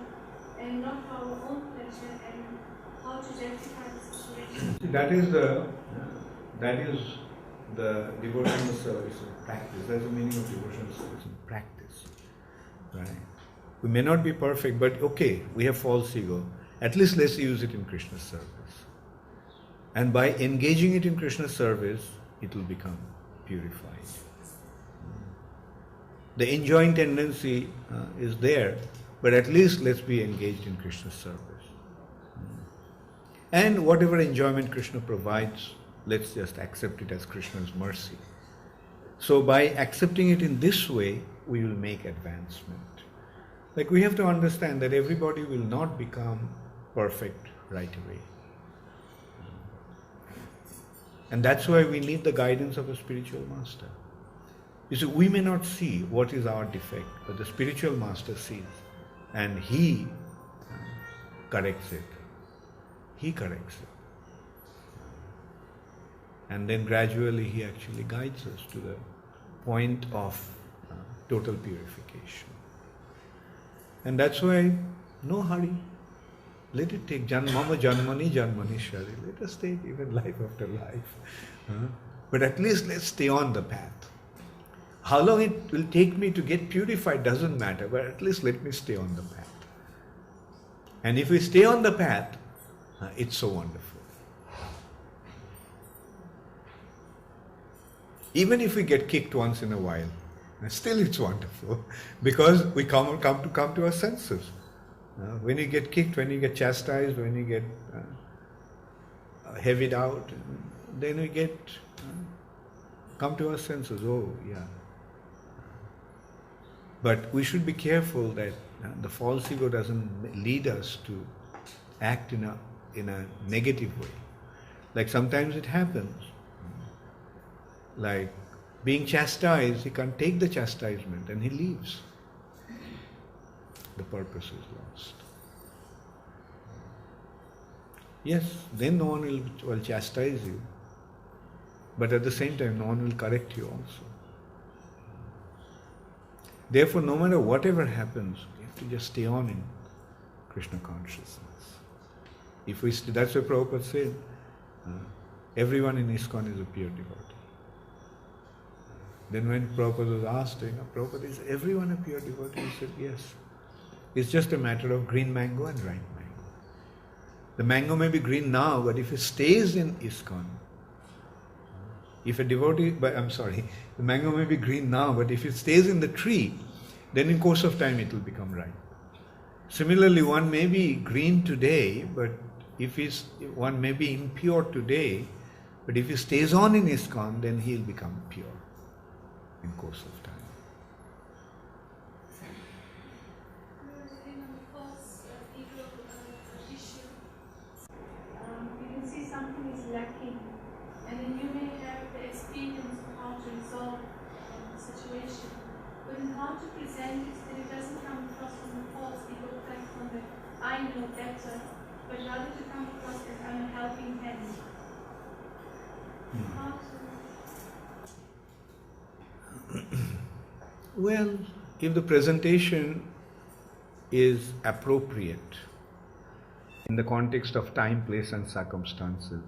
and not for our own pleasure, and how to rectify the situation. That is the devotional service in practice. That's the meaning of devotional service in practice. Right? We may not be perfect, but okay, we have false ego. At least let's use it in Krishna's service. And by engaging it in Krishna's service, it will become purified. The enjoying tendency is there, but at least let's be engaged in Krishna's service. And whatever enjoyment Krishna provides, let's just accept it as Krishna's mercy. So by accepting it in this way, we will make advancement. We have to understand that everybody will not become perfect right away. And that's why we need the guidance of a spiritual master. You see, we may not see what is our defect, but the spiritual master sees, and he corrects it. He corrects it. And then gradually he actually guides us to the point of total purification. And that's why No hurry. Let it take Janmama Janmani Janmani Shari. Let us take even life after life. But at least let's stay on the path. How long it will take me to get purified doesn't matter, but at least let me stay on the path. And if we stay on the path, it's so wonderful. Even if we get kicked once in a while, still it's wonderful because we come to our senses. When you get kicked, when you get chastised, when you get heavied out, then we get come to our senses. Oh, yeah. But we should be careful that the false ego doesn't lead us to act in a negative way. Like sometimes it happens. Like being chastised, he can't take the chastisement and he leaves. The purpose is lost. Yes, then no one will chastise you, but at the same time no one will correct you also. Therefore, no matter whatever happens, we have to just stay on in Krishna consciousness. That's why Prabhupada said, everyone in ISKCON is a pure devotee. Then when Prabhupada was asked, Prabhupada, is everyone a pure devotee? He said, yes. It's just a matter of green mango and ripe mango. The mango may be green now, but if it stays in ISKCON, if a devotee, the mango may be green now, but if it stays in the tree, then in course of time it will become ripe. Similarly, one may be green today, but one may be impure today, but if he stays on in ISKCON, then he'll become pure in course of time. You can see something is lacking, and then you may have the experience of how to resolve the situation. But in how to present it, then it doesn't come across from the false ego, like from the I know better, but rather to come across as I'm a helping hand. How to... Well, if the presentation is appropriate in the context of time, place and circumstances,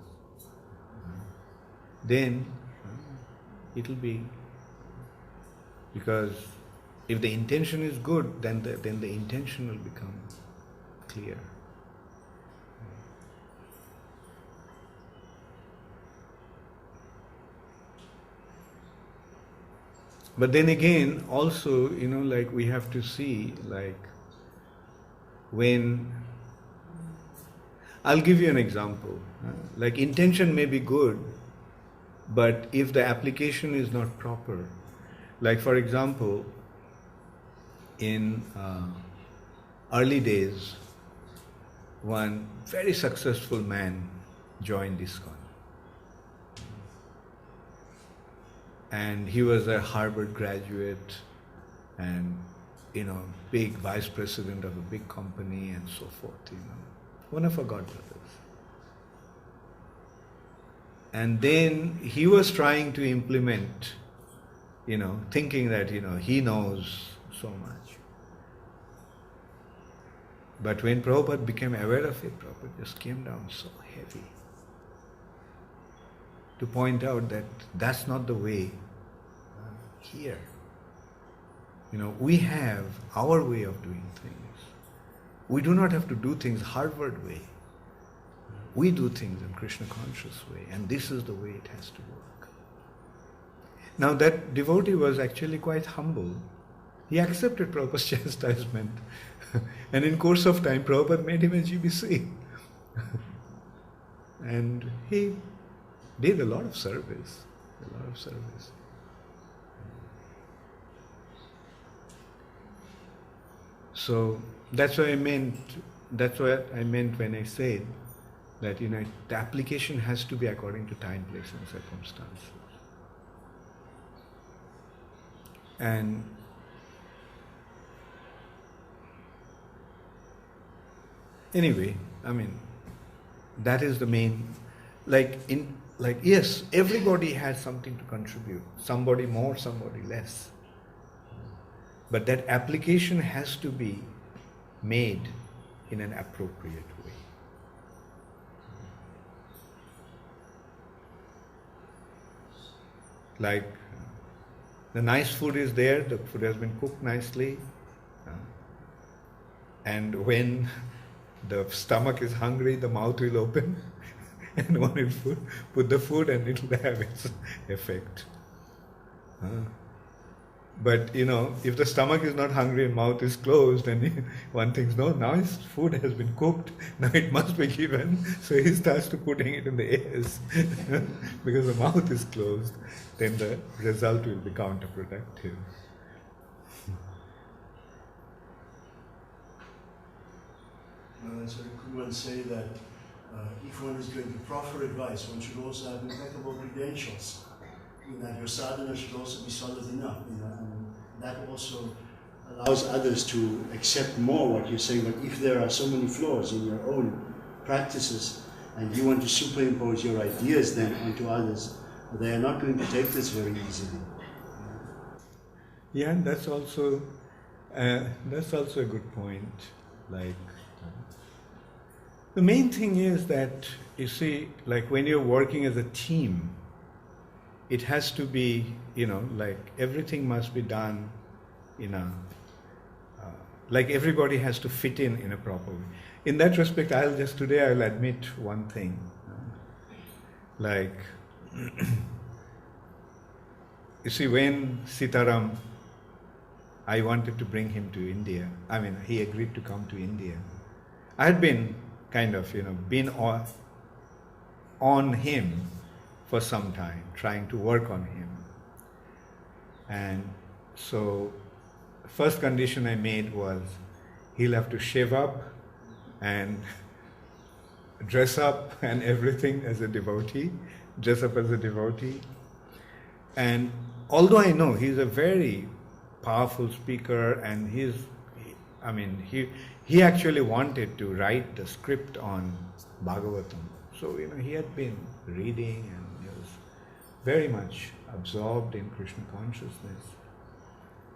then it will be, because if the intention is good, then the intention will become clear. But then again, also, like we have to see, like when, I'll give you an example. Like intention may be good, but if the application is not proper, like for example, in early days, one very successful man joined ISKCON. And he was a Harvard graduate and, big vice president of a big company and so forth, one of our godbrothers. And then he was trying to implement, thinking that, he knows so much. But when Prabhupada became aware of it, Prabhupada just came down so heavy to point out that that's not the way here. We have our way of doing things. We do not have to do things Harvard way. We do things in Krishna conscious way, and this is the way it has to work. Now that devotee was actually quite humble. He accepted Prabhupada's chastisement, and in course of time Prabhupada made him a GBC. And he did a lot of service. So that's what I meant when I said that the application has to be according to time, place and circumstances. And anyway, that is the main, yes, everybody has something to contribute, somebody more, somebody less. But that application has to be made in an appropriate way. Like the nice food is there, the food has been cooked nicely, and when the stomach is hungry, the mouth will open and one will put the food and it will have its effect. But if the stomach is not hungry and mouth is closed, and one thinks, no, now his food has been cooked, now it must be given, so he starts to putting it in the ears because the mouth is closed, then the result will be counterproductive. So could one say that if one is going to proffer advice, one should also have impeccable credentials, in that your sadhana should also be solid enough, and that also allows others to accept more what you're saying. But if there are so many flaws in your own practices, and you want to superimpose your ideas then onto others, they are not going to take this very easily. Yeah, and that's also a good point. Like, the main thing is that, you see, like when you're working as a team, it has to be, like everything must be done in a, like everybody has to fit in a proper way. In that respect, I'll admit one thing. Like, you see, when Sitaram, I wanted to bring him to India, he agreed to come to India. I had been kind of, been on him for some time, trying to work on him. And so, first condition I made was, he'll have to shave up and dress up and everything as a devotee, dress up as a devotee. And although I know he's a very powerful speaker, and he actually wanted to write the script on Bhagavatam. So, he had been reading and he was very much absorbed in Krishna consciousness.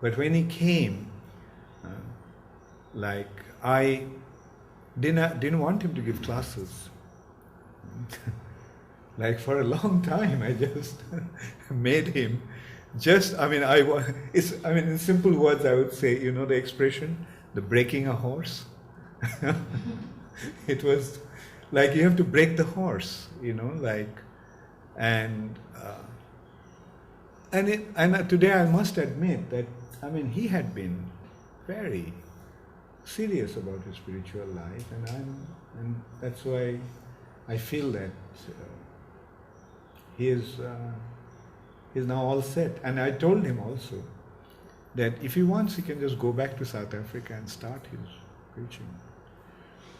But when he came, I didn't want him to give classes. Like for a long time, I just made him in simple words, I would say, the expression, the breaking a horse. It was like you have to break the horse, and today I must admit that, he had been very serious about his spiritual life, and that's why I feel that he's now all set. And I told him also that if he wants, he can just go back to South Africa and start his preaching.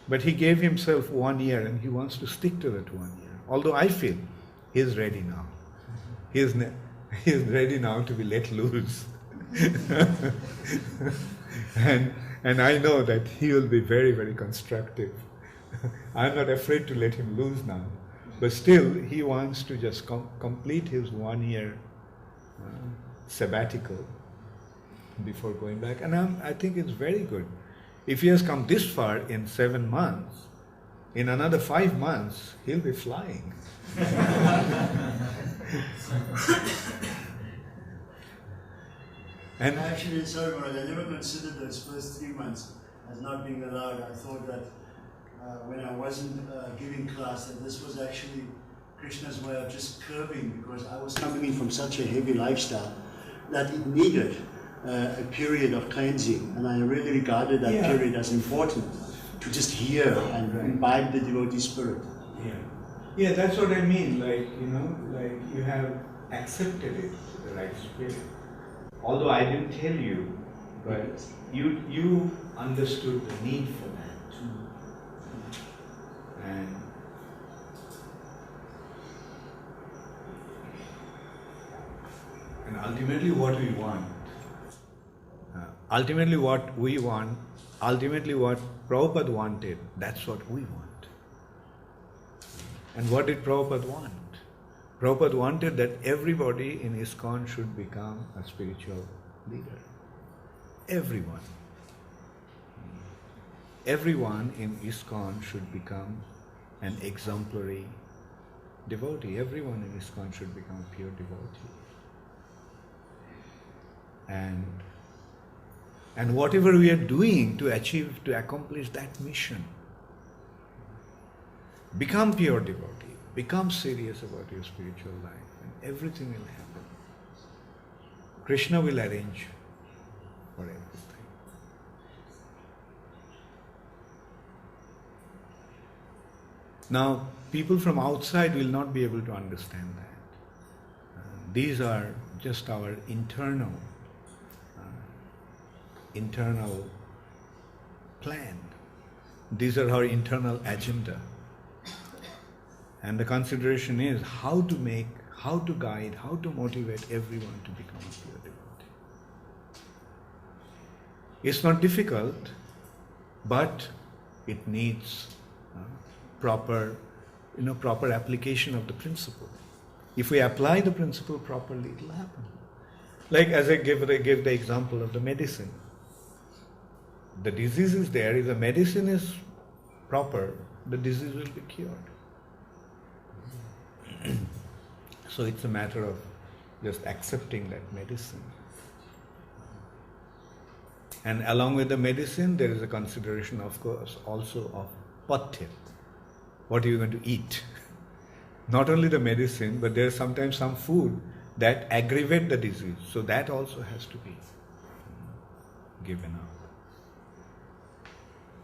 But he gave himself 1 year, and he wants to stick to that 1 year. Although I feel he is ready now. He is ready now to be let loose. And I know that he will be very, very constructive. I'm not afraid to let him loose now. But still, he wants to just complete his 1 year sabbatical before going back. And I think it's very good. If he has come this far in 7 months, in another 5 months, he'll be flying. And actually, sorry, Maharaj, I never considered those first 3 months as not being allowed. I thought that when I wasn't giving class, that this was actually Krishna's way of just curbing, because I was coming in from such a heavy lifestyle that it needed a period of cleansing, and I really regarded that period as important to just hear and imbibe the devotee spirit. Yeah, that's what I mean. Like you have accepted it, the right spirit. Although I didn't tell you, but you understood the need for that. And ultimately what we want, ultimately what Prabhupada wanted, that's what we want. And what did Prabhupada want? Prabhupada wanted that everybody in ISKCON should become a spiritual leader. Everyone. everyone in ISKCON should become an exemplary devotee. Everyone in ISKCON should become a pure devotee. And whatever we are doing to achieve, to accomplish that mission, become pure devotee, become serious about your spiritual life, and everything will happen. Krishna will arrange for everything. Now, people from outside will not be able to understand that. These are just our internal plan. These are our internal agenda. And the consideration is how to make, how to guide, how to motivate everyone to become a pure devotee. It's not difficult, but it needs proper application of the principle. If we apply the principle properly, it will happen. Like as I gave the example of the medicine. The disease is there. If the medicine is proper, the disease will be cured. So it's a matter of just accepting that medicine. And along with the medicine, there is a consideration, of course, also of patya. What are you going to eat? Not only the medicine, but there is sometimes some food that aggravate the disease. So that also has to be given up.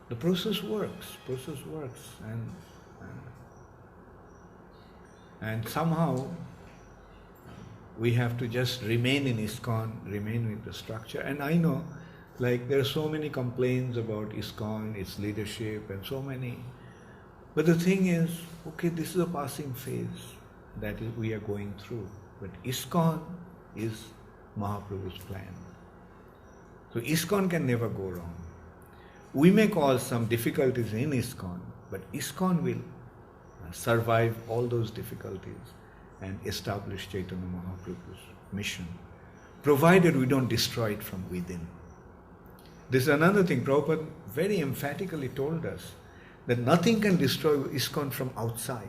The process works, and somehow we have to just remain in ISKCON, remain with the structure. And I know, like, there are so many complaints about ISKCON, its leadership, and so many. But the thing is, okay, this is a passing phase that we are going through. But ISKCON is Mahaprabhu's plan. So ISKCON can never go wrong. We may cause some difficulties in ISKCON, but ISKCON will survive all those difficulties and establish Chaitanya Mahaprabhu's mission, provided we don't destroy it from within. This is another thing. Prabhupada very emphatically told us that nothing can destroy ISKCON from outside.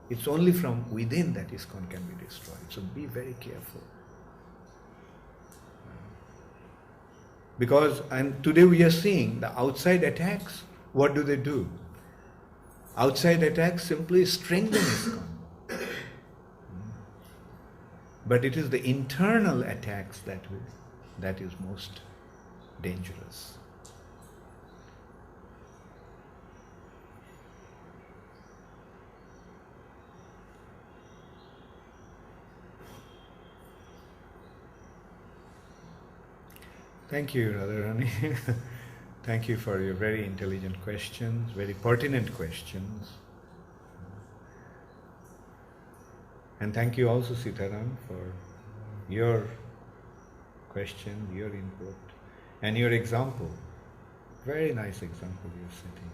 It's only from within that ISKCON can be destroyed. So be very careful. Because, and today we are seeing the outside attacks, what do? Outside attacks simply strengthen ISKCON. But it is the internal attacks that is most dangerous. Thank you, Radharani. Thank you for your very intelligent questions, very pertinent questions. And thank you also, Sitaram, for your question, your input, and your example. Very nice example you're setting.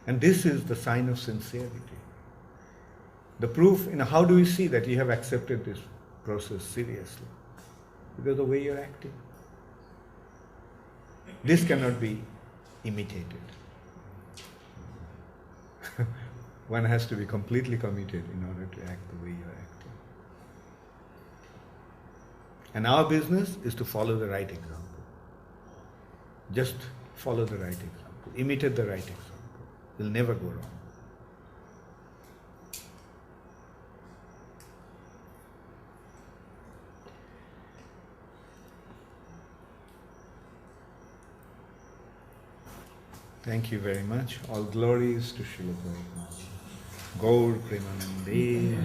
And this is the sign of sincerity. The proof, how do we see that you have accepted this process seriously? Because of the way you're acting. This cannot be imitated. One has to be completely committed in order to act the way you're acting. And our business is to follow the right example. Just follow the right example. Imitate the right example. You'll never go wrong. Thank you very much. All glories to Srila Prabhupada. Gaur Premanande.